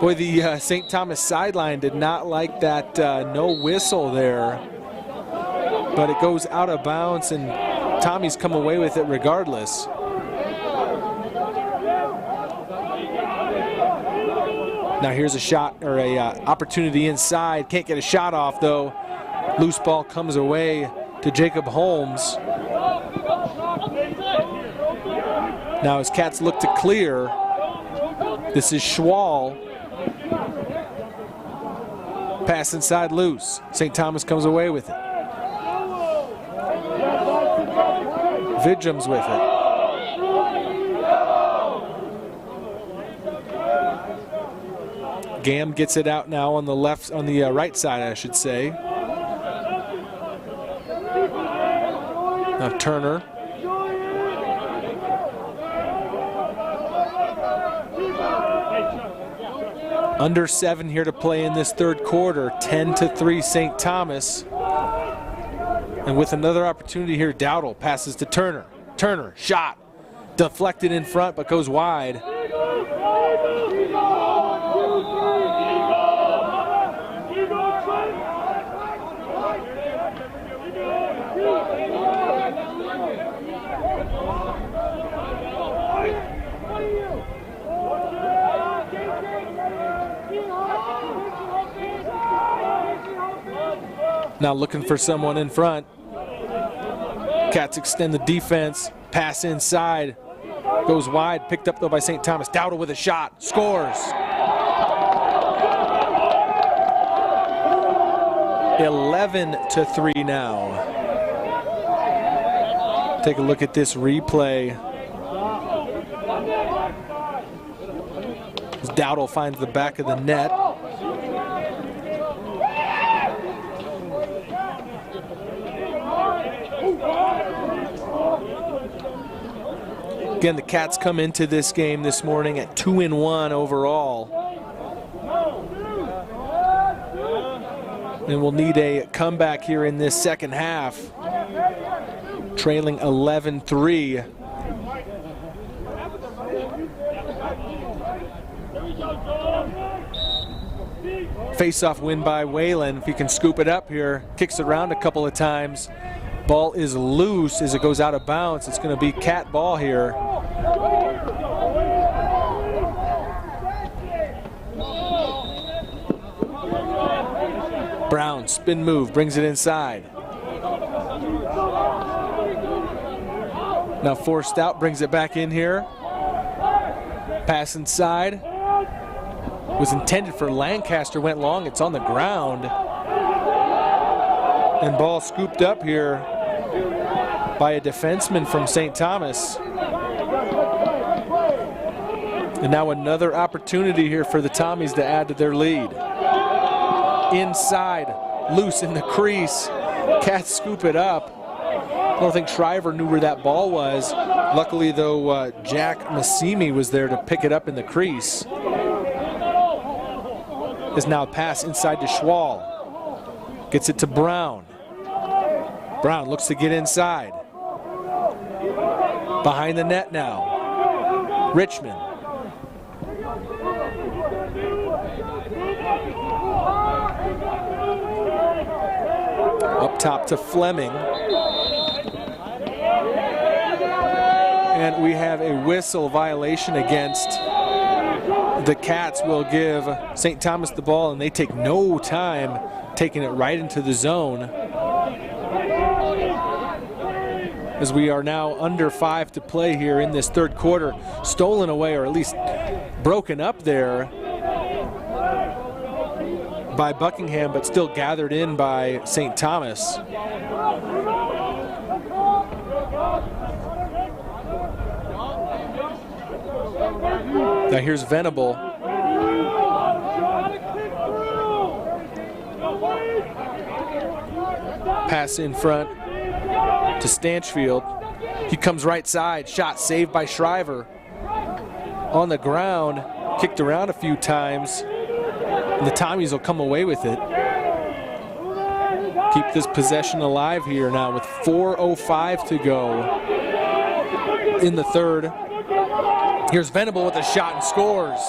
Boy, the St. Thomas sideline did not like that no whistle there. But it goes out of bounds, and Tommies come away with it regardless. Now here's a shot, or a opportunity inside. Can't get a shot off though. Loose ball comes away to Jacob Holmes. Now as Cats look to clear, this is Schwal. Pass inside loose. St. Thomas comes away with it. Vidjums with it. Gam gets it out now on the left, on the right side, I should say. Now Turner. Under 7 here to play in this third quarter. 10-3 St. Thomas. And with another opportunity here, Dowdle passes to Turner. Turner, shot. Deflected in front, but goes wide. Now looking for someone in front. Cats extend the defense, pass inside, goes wide, picked up though by St. Thomas. Dowdle with a shot, scores. 11-3 now. Take a look at this replay. As Dowdle finds the back of the net. Again, the Cats come into this game this morning at 2-1 overall. And we'll need a comeback here in this second half. Trailing 11-3. Face-off win by Whalen. If he can scoop it up here, kicks it around a couple of times. Ball is loose as it goes out of bounds. It's going to be Cat ball here. Brown, spin move, brings it inside. Now forced out, brings it back in here. Pass inside. Was intended for Lancaster, went long, it's on the ground. And ball scooped up here by a defenseman from St. Thomas. And now another opportunity here for the Tommies to add to their lead. Inside, loose in the crease. Cats scoop it up. I don't think Shriver knew where that ball was. Luckily though, Jack Massimi was there to pick it up in the crease. is now pass inside to Schwal. Gets it to Brown. Brown looks to get inside. Behind the net now. Richmond. Up top to Fleming. And we have a whistle violation against the Cats. Will give St. Thomas the ball, and they take no time taking it right into the zone. As we are now under 5 to play here in this third quarter. Stolen away, or at least broken up there by Buckingham, but still gathered in by St. Thomas. Now here's Venable. Pass in front to Stanchfield. He comes right side. Shot saved by Shriver. On the ground, kicked around a few times. And the Tommies will come away with it. Keep this possession alive here now with 4:05 to go in the third. Here's Venable with a shot and scores.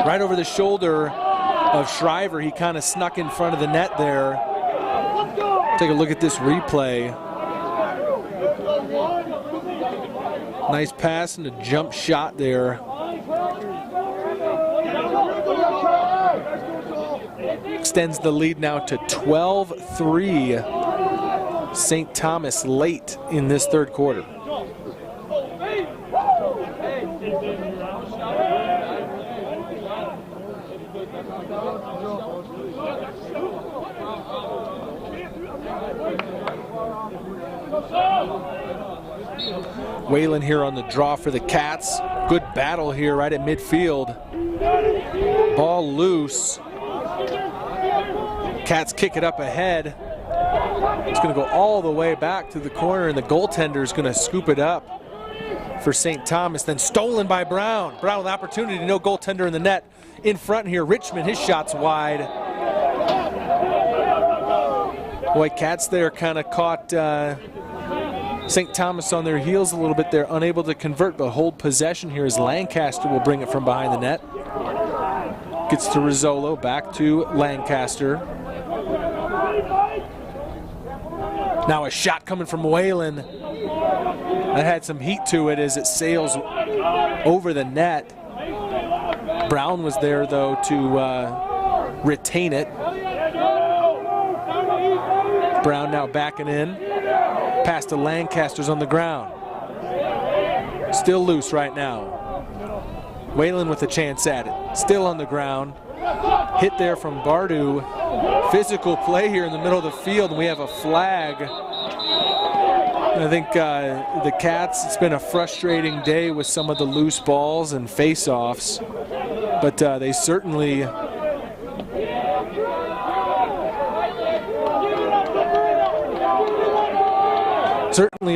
Right over the shoulder of Shriver. He kind of snuck in front of the net there. Take a look at this replay. Nice pass and a jump shot there. Extends the lead now to 12-3. St. Thomas late in this third quarter. Whalen here on the draw for the Cats. Good battle here right at midfield. Ball loose. Cats kick it up ahead. It's going to go all the way back to the corner, and the goaltender is going to scoop it up for St. Thomas. Then stolen by Brown. Brown with opportunity, no goaltender in the net. In front here, Richmond, his shot's wide. Boy, Cats there kind of caught St. Thomas on their heels a little bit. They're unable to convert, but hold possession here as Lancaster will bring it from behind the net. Gets to Rizzolo, back to Lancaster. Now a shot coming from Whalen. That had some heat to it as it sails over the net. Brown was there though to retain it. Brown now backing in. Pass to Lancaster's on the ground. Still loose right now. Whalen with a chance at it. Still on the ground. Hit there from Bardu. Physical play here in the middle of the field, and we have a flag. I think the Cats, it's been a frustrating day with some of the loose balls and face-offs, but they certainly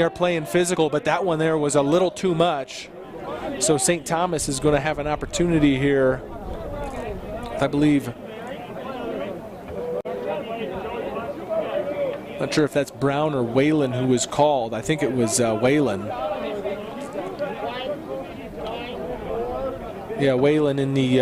are playing physical, but that one there was a little too much. So St. Thomas is going to have an opportunity here, I believe. Not sure if that's Brown or Whalen who was called. I think it was Whalen. Yeah, Whalen in the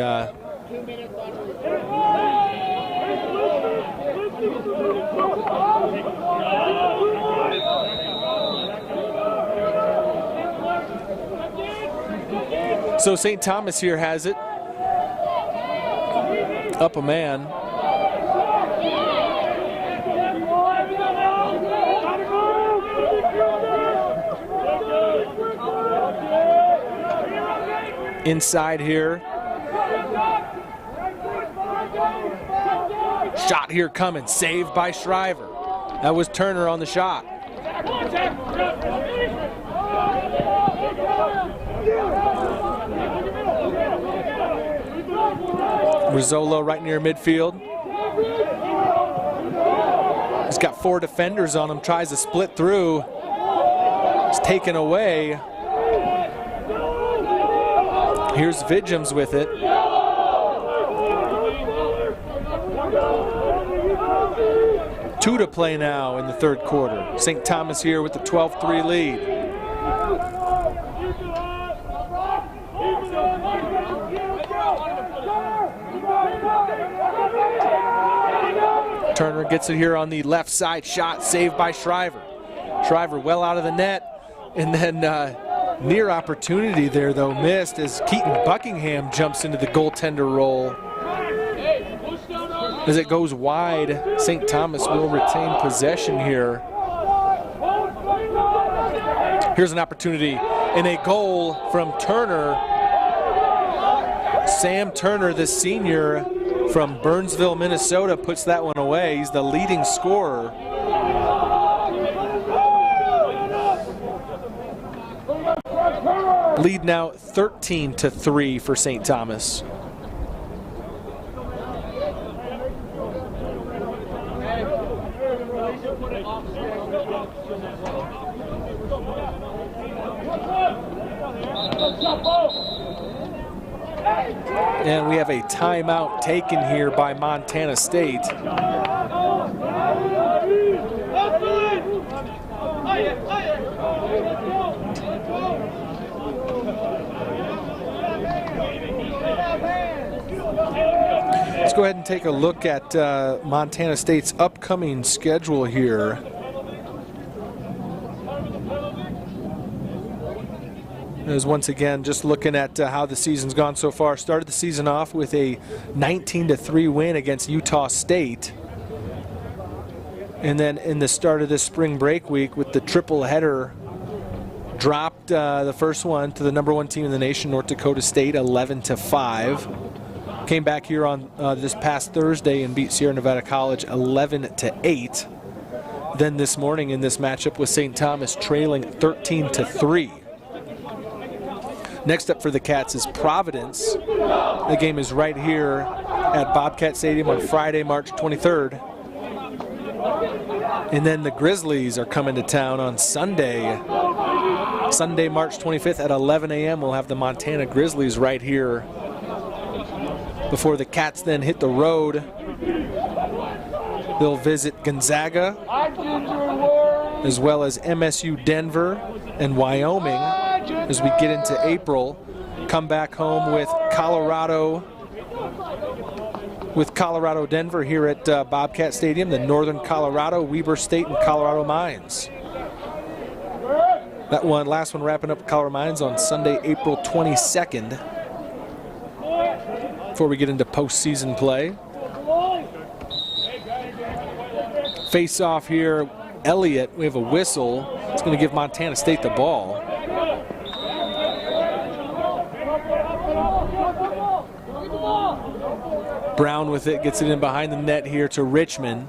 so St. Thomas here has it. Up a man. Inside here. Shot here coming, saved by Shriver. That was Turner on the shot. Rizzolo right near midfield. He's got 4 defenders on him, tries to split through. It's taken away. Here's Vidgems with it. 2 to play now in the third quarter. St. Thomas here with the 12-3 lead. Turner gets it here on the left side. Shot saved by Shriver. Shriver well out of the net. And then near opportunity there, though, missed as Keaton Buckingham jumps into the goaltender role. As it goes wide, St. Thomas will retain possession here. Here's an opportunity and a goal from Turner. Sam Turner, the senior from Burnsville, Minnesota, puts that one away. He's the leading scorer. Lead now 13-3 for St. Thomas. And we have a timeout taken here by Montana State. Let's go ahead and take a look at Montana State's upcoming schedule here. As once again, just looking at how the season's gone so far. Started the season off with a 19-3 win against Utah State. And then in the start of this spring break week with the triple header, dropped the first one to the #1 team in the nation, North Dakota State, 11-5. Came back here on this past Thursday and beat Sierra Nevada College 11-8. Then this morning in this matchup with St. Thomas, trailing 13-3. Next up for the Cats is Providence. The game is right here at Bobcat Stadium on Friday, March 23rd. And then the Grizzlies are coming to town on Sunday. Sunday, March 25th at 11 a.m. We'll have the Montana Grizzlies right here before the Cats then hit the road. They'll visit Gonzaga, as well as MSU Denver and Wyoming as we get into April. Come back home with Colorado Denver here at Bobcat Stadium, then Northern Colorado, Weber State, and Colorado Mines. That one, last one wrapping up Colorado Mines on Sunday, April 22nd. Before we get into postseason play. Face off here, Elliott, we have a whistle. It's going to give Montana State the ball. Brown with it, gets it in behind the net here to Richmond.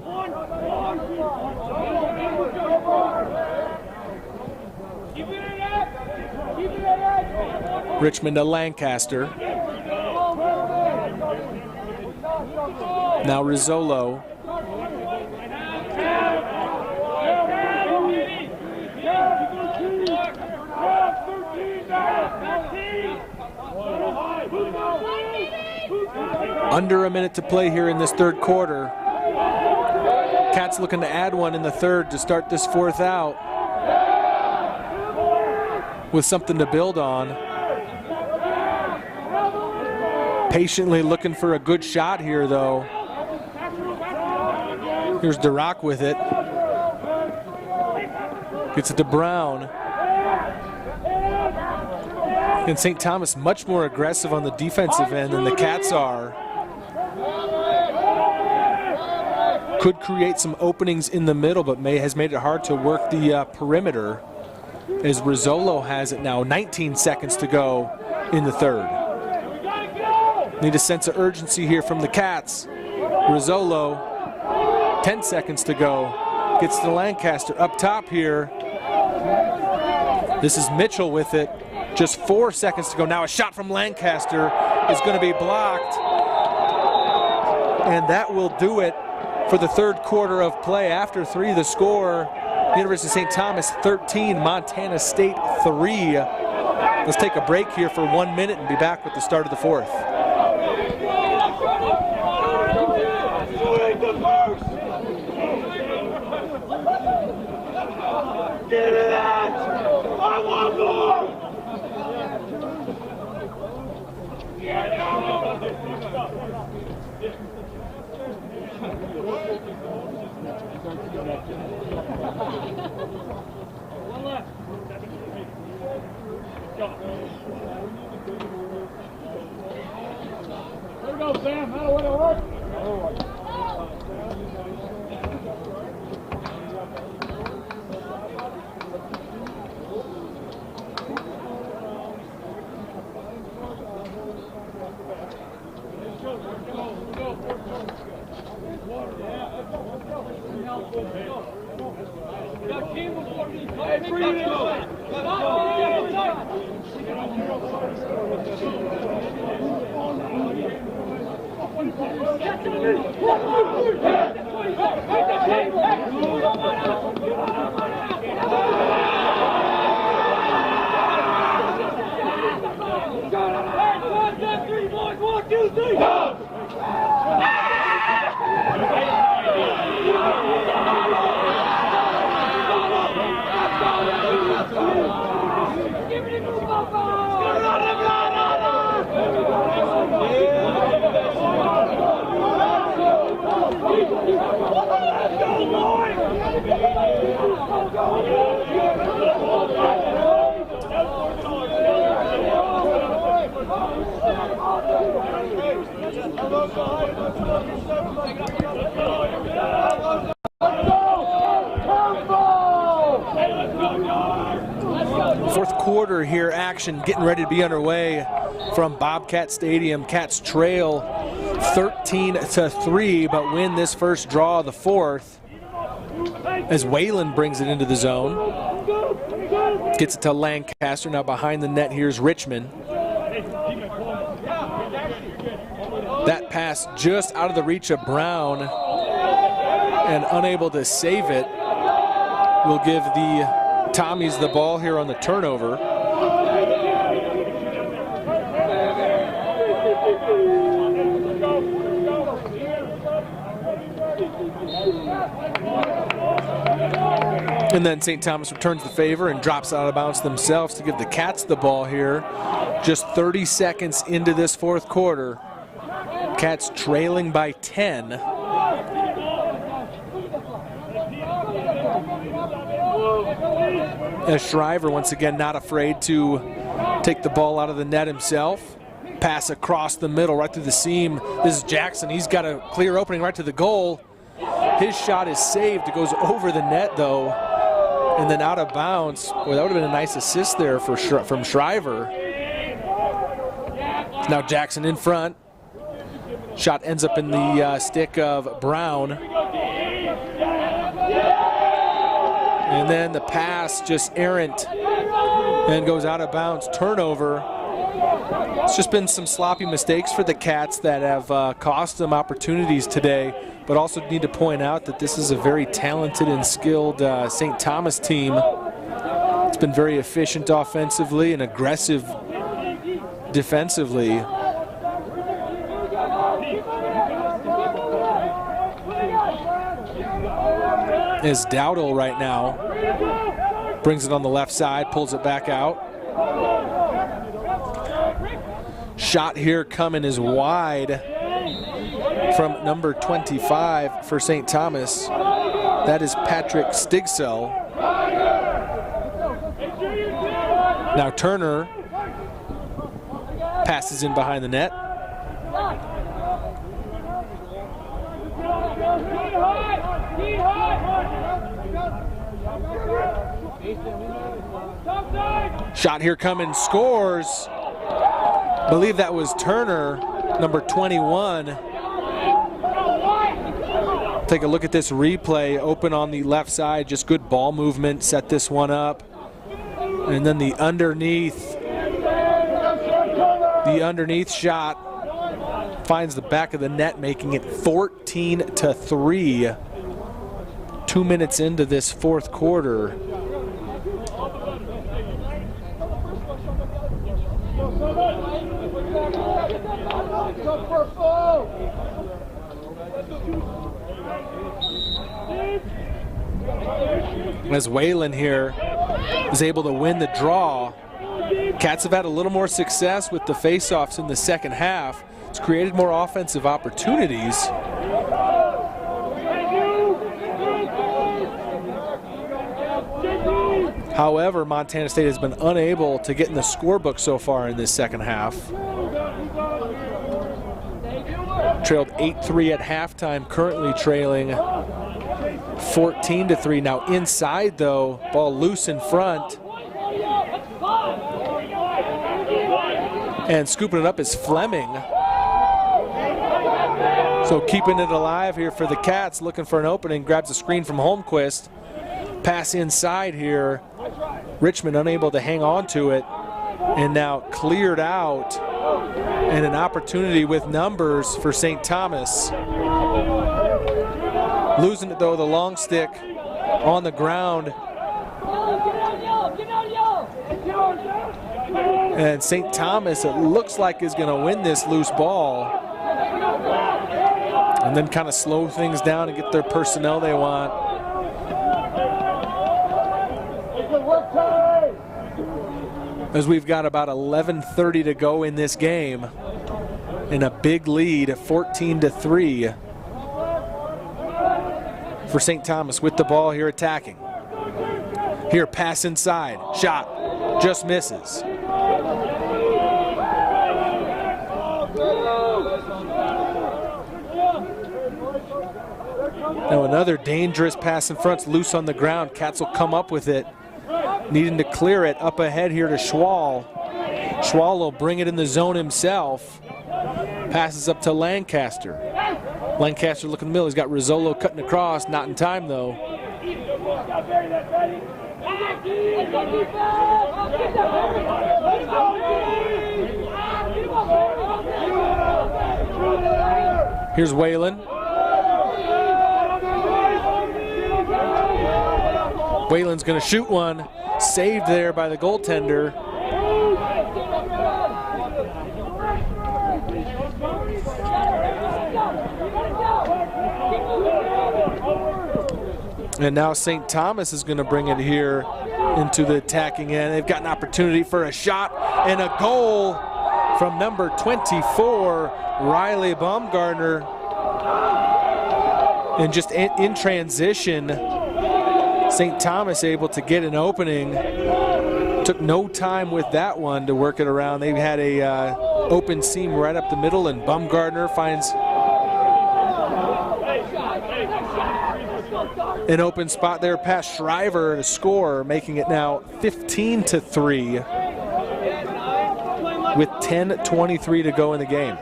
Richmond to Lancaster. Now Rizzolo. Under a minute to play here in this third quarter. Cats looking to add one in the third to start this fourth out with something to build on. Patiently looking for a good shot here, though. Here's Durock with it. Gets it to Brown. And St. Thomas much more aggressive on the defensive end than the Cats are. Could create some openings in the middle, but has made it hard to work the perimeter as Rizzolo has it now. 19 seconds to go in the third. Need a sense of urgency here from the Cats. Rizzolo, 10 seconds to go. Gets to Lancaster up top here. This is Mitchell with it. Just 4 seconds to go. Now a shot from Lancaster is going to be blocked. And that will do it for the third quarter of play. After 3, the score, University of St. Thomas 13, Montana State 3. Let's take a break here for 1 minute and be back with the start of the fourth. Give me that! I want more! One left. There we go, Sam. That'll way to work. Fourth quarter here, action getting ready to be underway from Bobcat Stadium. Cats trail 13-3, but win this first draw of the fourth as Wayland brings it into the zone. Gets it to Lancaster. Now behind the net here's Richmond. That pass just out of the reach of Brown and unable to save it. Will give the Tommies the ball here on the turnover. And then St. Thomas returns the favor and drops out of bounds themselves to give the Cats the ball here. Just 30 seconds into this fourth quarter. Cats trailing by 10. As Shriver once again not afraid to take the ball out of the net himself. Pass across the middle right through the seam. This is Jackson. He's got a clear opening right to the goal. His shot is saved. It goes over the net though, and then out of bounds. Boy, that would have been a nice assist there from Shriver. Now Jackson in front. Shot ends up in the stick of Brown. And then the pass just errant and goes out of bounds. Turnover. It's just been some sloppy mistakes for the Cats that have cost them opportunities today, but also need to point out that this is a very talented and skilled St. Thomas team. It's been very efficient offensively and aggressive defensively. Is Dowdle right now. Brings it on the left side, pulls it back out. Shot here coming is wide from number 25 for St. Thomas. That is Patrick Stigsell. Now Turner passes in behind the net. Shot here coming, scores. Believe that was Turner, number 21. Take a look at this replay, open on the left side, just good ball movement, set this one up. And then the underneath shot finds the back of the net, making it 14-3. 2 minutes into this fourth quarter. As Whalen here is able to win the draw. Cats have had a little more success with the faceoffs in the second half. It's created more offensive opportunities. However, Montana State has been unable to get in the scorebook so far in this second half. Trailed 8-3 at halftime, currently trailing 14-3. Now inside though, ball loose in front. And scooping it up is Fleming. So keeping it alive here for the Cats, looking for an opening, grabs a screen from Holmquist. Pass inside here. Richmond unable to hang on to it, and now cleared out, and an opportunity with numbers for St. Thomas. Losing it though, the long stick on the ground. And St. Thomas, it looks like, is going to win this loose ball and then kind of slow things down and get their personnel they want. As we've got about 11:30 to go in this game, and a big lead, 14-3 for St. Thomas with the ball here attacking. Here, pass inside, shot, just misses. Now another dangerous pass in front's loose on the ground. Cats will come up with it. Needing to clear it up ahead here to Schwal. Schwal will bring it in the zone himself. Passes up to Lancaster. Lancaster looking in the middle. He's got Rizzolo cutting across. Not in time though. Here's Whalen. Whalen's going to shoot one. Saved there by the goaltender. And now St. Thomas is going to bring it here into the attacking end. They've got an opportunity for a shot and a goal from number 24, Riley Baumgartner. And just in transition, St. Thomas able to get an opening. Took no time with that one to work it around. They had a open seam right up the middle, and Baumgartner finds an open spot there past Shriver to score, making it now 15-3 with 10:23 to go in the game.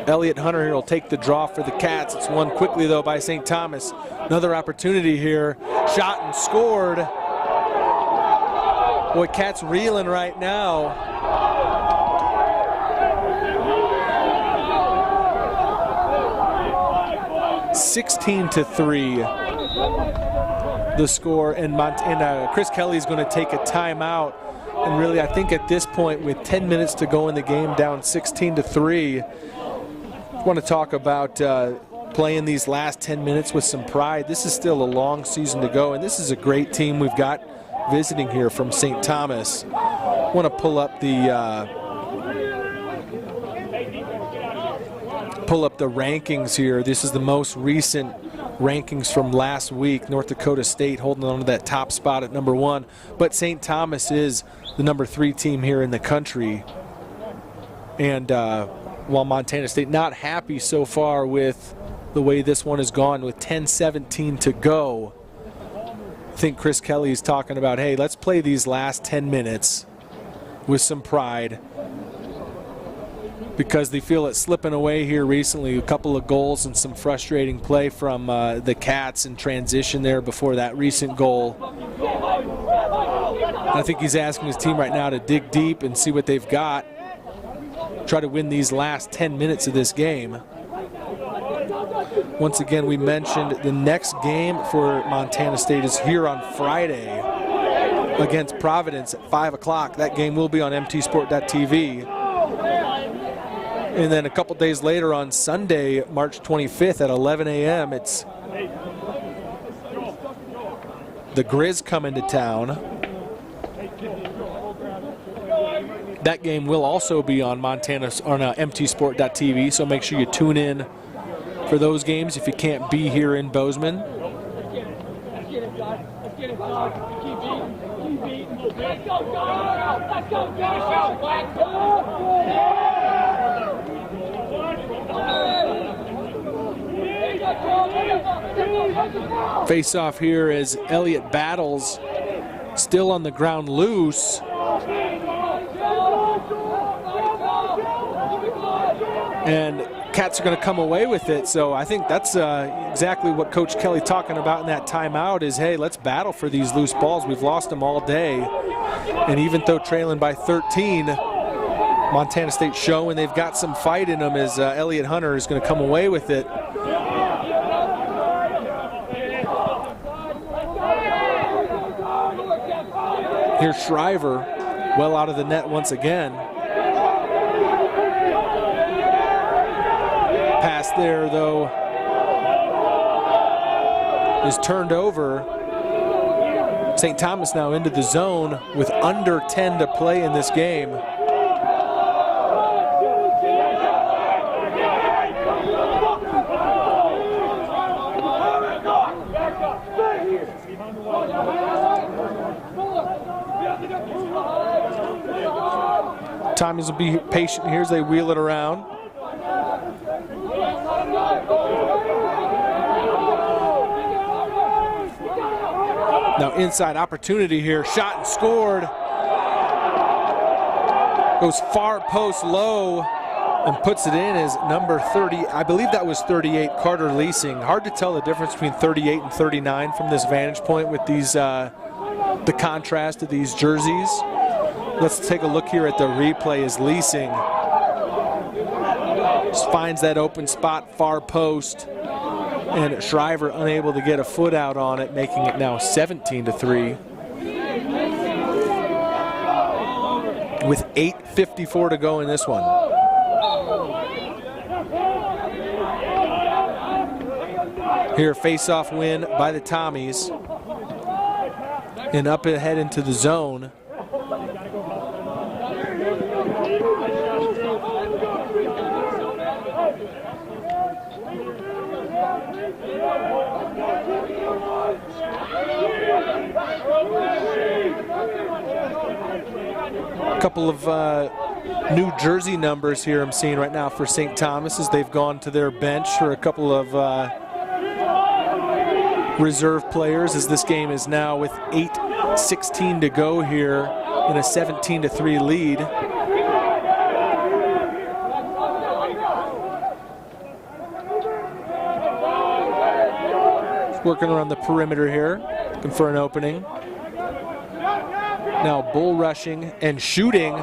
Elliott Hunter here will take the draw for the Cats. It's won quickly though by St. Thomas. Another opportunity here. Shot and scored. Boy, Cats reeling right now. (16-3) the score, and Chris Kelly is going to take a timeout. And really, I think at this point, with 10 minutes to go in the game, down 16-3, I want to talk about playing these last 10 minutes with some pride. This is still a long season to go, and this is a great team we've got visiting here from St. Thomas. I want to pull up the rankings here. This is the most recent rankings from last week. North Dakota State holding on to that top spot at number 1, but St. Thomas is the number 3 team here in the country. And while Montana State not happy so far with the way this one has gone with 10:17 to go, I think Chris Kelly is talking about, hey, let's play these last 10 minutes with some pride, because they feel it slipping away here recently. A couple of goals and some frustrating play from the Cats in transition there before that recent goal. I think he's asking his team right now to dig deep and see what they've got. Try to win these last 10 minutes of this game. Once again, we mentioned the next game for Montana State is here on Friday against Providence at 5 o'clock. That game will be on mtsport.tv. And then a couple days later on Sunday, March 25th at 11 a.m., it's the Grizz coming to town. That game will also be on mtsport.tv, so make sure you tune in for those games if you can't be here in Bozeman. Let's get it, guys. Let's get it, guys. Keep beating. Keep beating. Let's go, guys. Let's go, guys. Face off here as Elliott battles, still on the ground loose. And Cats are going to come away with it, so I think that's exactly what Coach Kelly talking about in that timeout is, hey, let's battle for these loose balls. We've lost them all day. And even though trailing by 13, Montana State showing they've got some fight in them as Elliott Hunter is going to come away with it. Here's Shriver, well out of the net once again. Pass there, though, is turned over. St. Thomas now into the zone with under 10 to play in this game. Tommies will be patient here as they wheel it around. Now inside opportunity here, shot and scored. Goes far post low and puts it in as number 30. I believe that was 38, Carter Leasing. Hard to tell the difference between 38 and 39 from this vantage point with these the contrast of these jerseys. Let's take a look here at the replay as Leasing just finds that open spot far post, and Shriver unable to get a foot out on it, making it now 17-3. With 8:54 to go in this one. Here, face-off win by the Tommies. And up ahead into the zone. A couple of new jersey numbers here I'm seeing right now for St. Thomas as they've gone to their bench for a couple of reserve players, as this game is now with 8:16 to go here in a 17-3 lead. Working around the perimeter here, looking for an opening. Now bull rushing and shooting.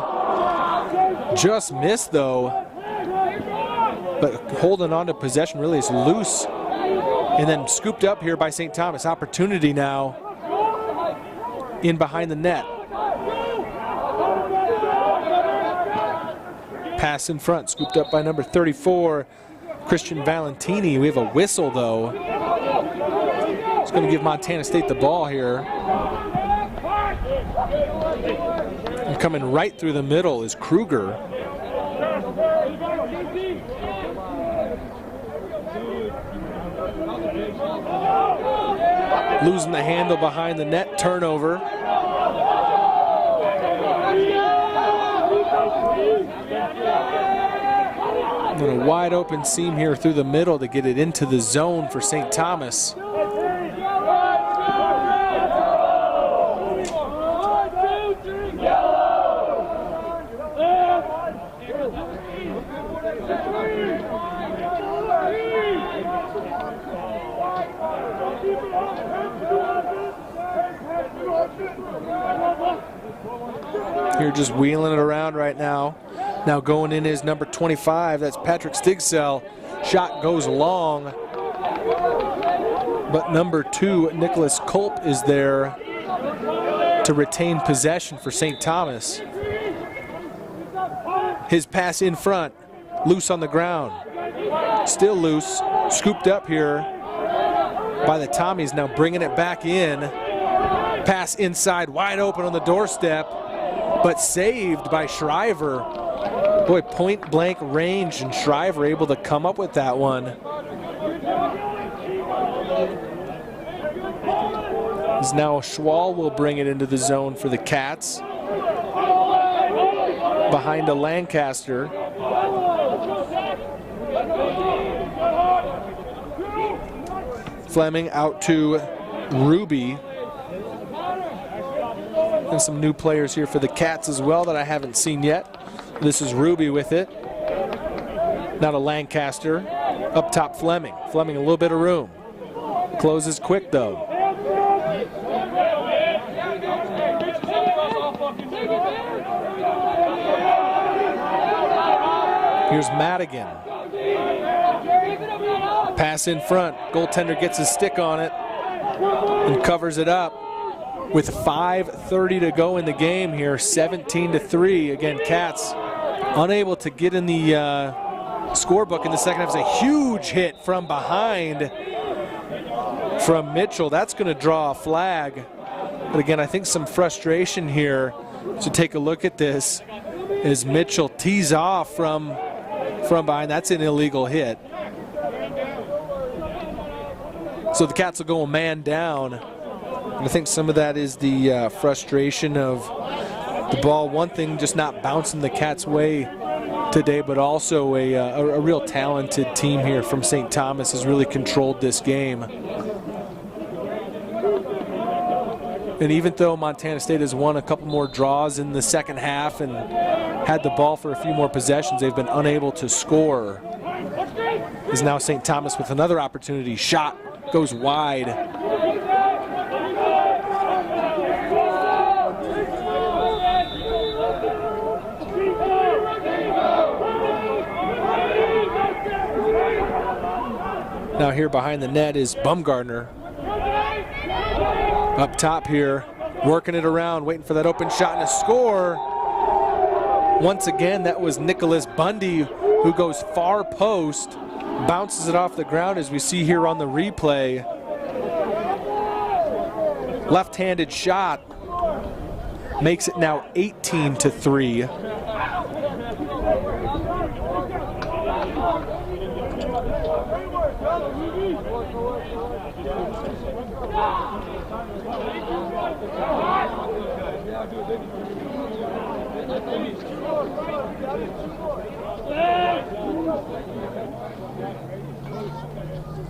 Just missed though. But holding on to possession really is loose. And then scooped up here by St. Thomas. Opportunity now in behind the net. Pass in front, scooped up by number 34, Christian Valentini. We have a whistle though. It's going to give Montana State the ball here. And coming right through the middle is Kruger. Losing the handle behind the net, turnover. And a wide open seam here through the middle to get it into the zone for St. Thomas. Here just wheeling it around right now. Now going in is number 25, that's Patrick Stigsell. Shot goes long, but number 2, Nicholas Culp, is there to retain possession for St. Thomas. His pass in front, Loose on the ground. Still loose. Scooped up here by the Tommies. Now bringing it back in. Pass inside, wide open on the doorstep, but saved by Shriver. Boy, point blank range, and Shriver able to come up with that one. As now Schwal will bring it into the zone for the Cats. Behind a Lancaster. Fleming out to Ruby. And some new players here for the Cats as well that I haven't seen yet. This is Ruby with it. Not a Lancaster. Up top Fleming. Fleming a little bit of room. Closes quick though. Here's Madigan. Pass in front. Goaltender gets his stick on it and covers it up. With 5:30 to go in the game here, 17-3. Again, Cats unable to get in the scorebook in the second half. It's a huge hit from behind from Mitchell. That's going to draw a flag. But again, I think some frustration here. So take a look at this as Mitchell tees off from behind. That's an illegal hit. So the Cats will go a man down. And I think some of that is the frustration of the ball. One thing, just not bouncing the Cats' way today, but also a real talented team here from St. Thomas has really controlled this game. And even though Montana State has won a couple more draws in the second half and had the ball for a few more possessions, they've been unable to score. Is now St. Thomas with another opportunity. Shot goes wide. Now here behind the net is Bumgardner. Up top here, working it around, waiting for that open shot and a score. Once again, that was Nicholas Bundy, who goes far post, bounces it off the ground as we see here on the replay. Left-handed shot makes it now 18-3.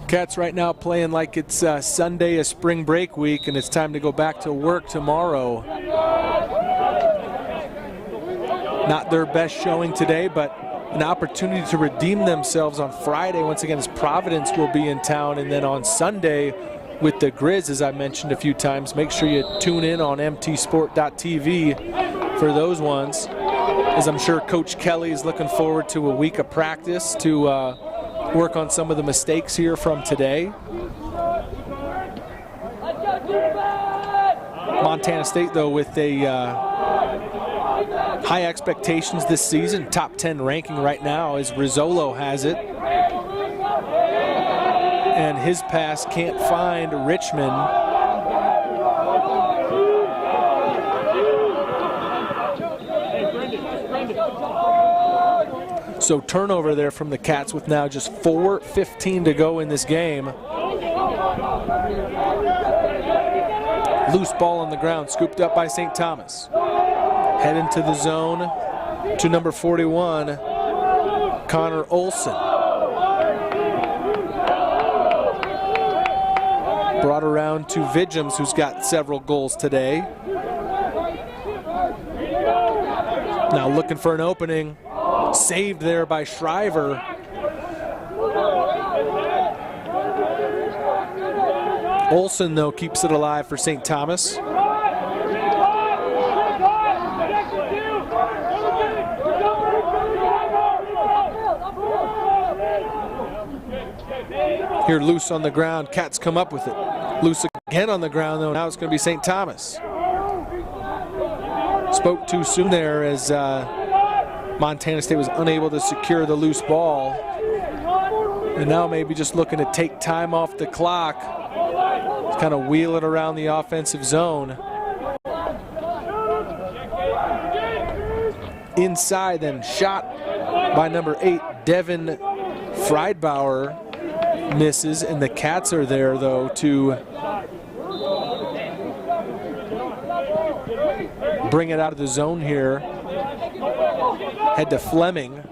Cats right now playing like it's Sunday, a spring break week, and it's time to go back to work tomorrow. Not their best showing today, but an opportunity to redeem themselves on Friday once again as Providence will be in town, and then on Sunday with the Grizz, as I mentioned a few times. Make sure you tune in on mtsport.tv for those ones, as I'm sure Coach Kelly is looking forward to a week of practice to work on some of the mistakes here from today. Montana State, though, with a high expectations this season, top 10 ranking right now as Rizzolo has it. And his pass can't find Richmond. So turnover there from the Cats with now just 4:15 to go in this game. Loose ball on the ground, scooped up by St. Thomas. Head into the zone to number 41, Connor Olson. Brought around to Vidgems, who's got several goals today. Now looking for an opening. Saved there by Shriver. Olson, though, keeps it alive for St. Thomas. Here loose on the ground, Cats come up with it. Loose again on the ground, though. Now it's going to be St. Thomas. Spoke too soon there as Montana State was unable to secure the loose ball. And now maybe just looking to take time off the clock. Kind of wheel it around the offensive zone. Inside, then shot by number 8, Devin Friedbauer, misses, and the Cats are there though to bring it out of the zone here. Head to Fleming.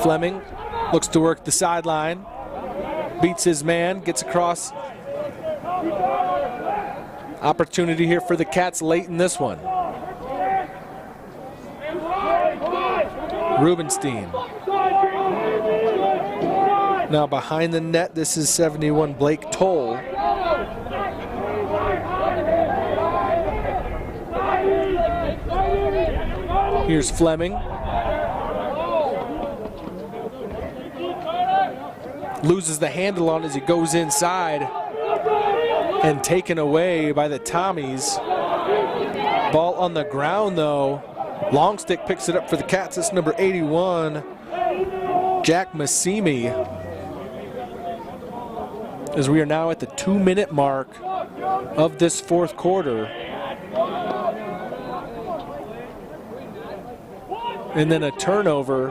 Fleming looks to work the sideline, beats his man, gets across. Opportunity here for the Cats late in this one. Rubenstein. Now behind the net, this is 71 Blake Toll. Here's Fleming. Loses the handle on as he goes inside and taken away by the Tommies. Ball on the ground though. Longstick picks it up for the Cats. It's number 81, Jack Massimi. As we are now at the 2-minute mark of this fourth quarter. And then a turnover.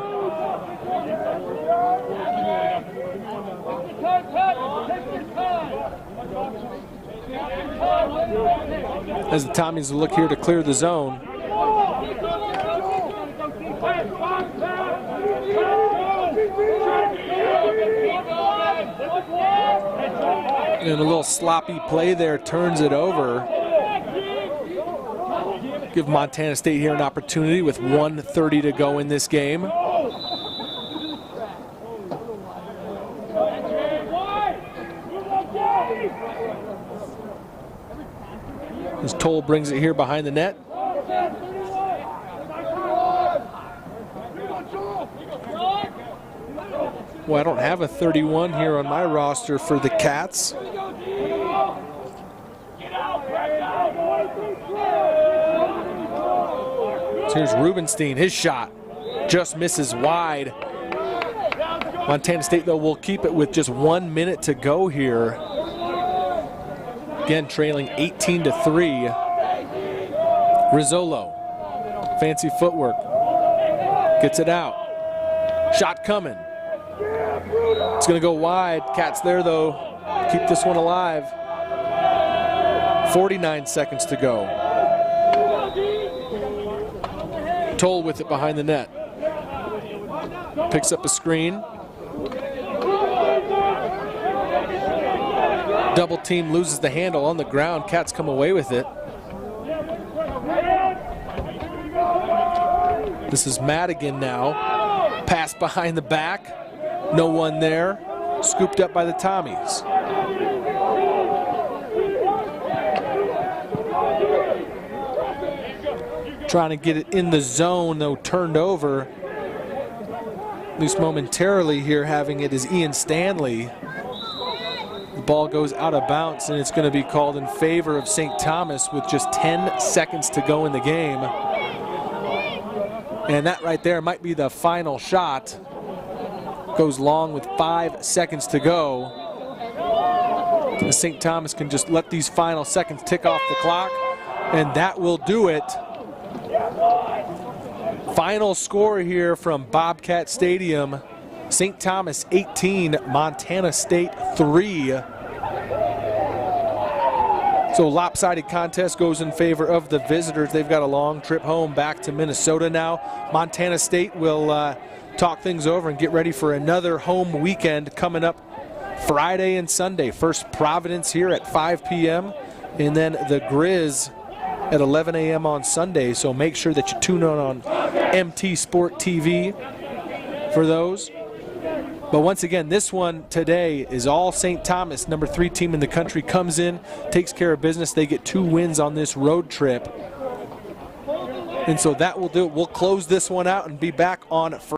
As the Tommies look here to clear the zone. And a little sloppy play there turns it over. Give Montana State here an opportunity with 1:30 to go in this game. As Toll brings it here behind the net. Well, I don't have a 31 here on my roster for the Cats. So here's Rubenstein, his shot just misses wide. Montana State, though, will keep it with just 1 minute to go here. Again, trailing 18-3. Rizzolo, fancy footwork, gets it out. Shot coming. It's going to go wide. Cats there, though. Keep this one alive. 49 seconds to go. Toll with it behind the net. Picks up a screen. Double team, loses the handle on the ground. Cats come away with it. This is Madigan now. Pass behind the back. No one there. Scooped up by the Tommies. Trying to get it in the zone, though, turned over. At least momentarily here, having it is Ian Stanley. The ball goes out of bounds, and it's going to be called in favor of St. Thomas with just 10 seconds to go in the game. And that right there might be the final shot. Goes long with 5 seconds to go. St. Thomas can just let these final seconds tick off the clock, and that will do it. Final score here from Bobcat Stadium. St. Thomas 18, Montana State 3. So lopsided contest goes in favor of the visitors. They've got a long trip home back to Minnesota now. Montana State will talk things over and get ready for another home weekend coming up Friday and Sunday. First Providence here at 5 p.m. and then the Grizz at 11 a.m. on Sunday. So make sure that you tune in on MT Sport TV for those. But once again, this one today is all St. Thomas, number 3 team in the country, comes in, takes care of business. They get 2 wins on this road trip. And so that will do it. We'll close this one out and be back on Friday.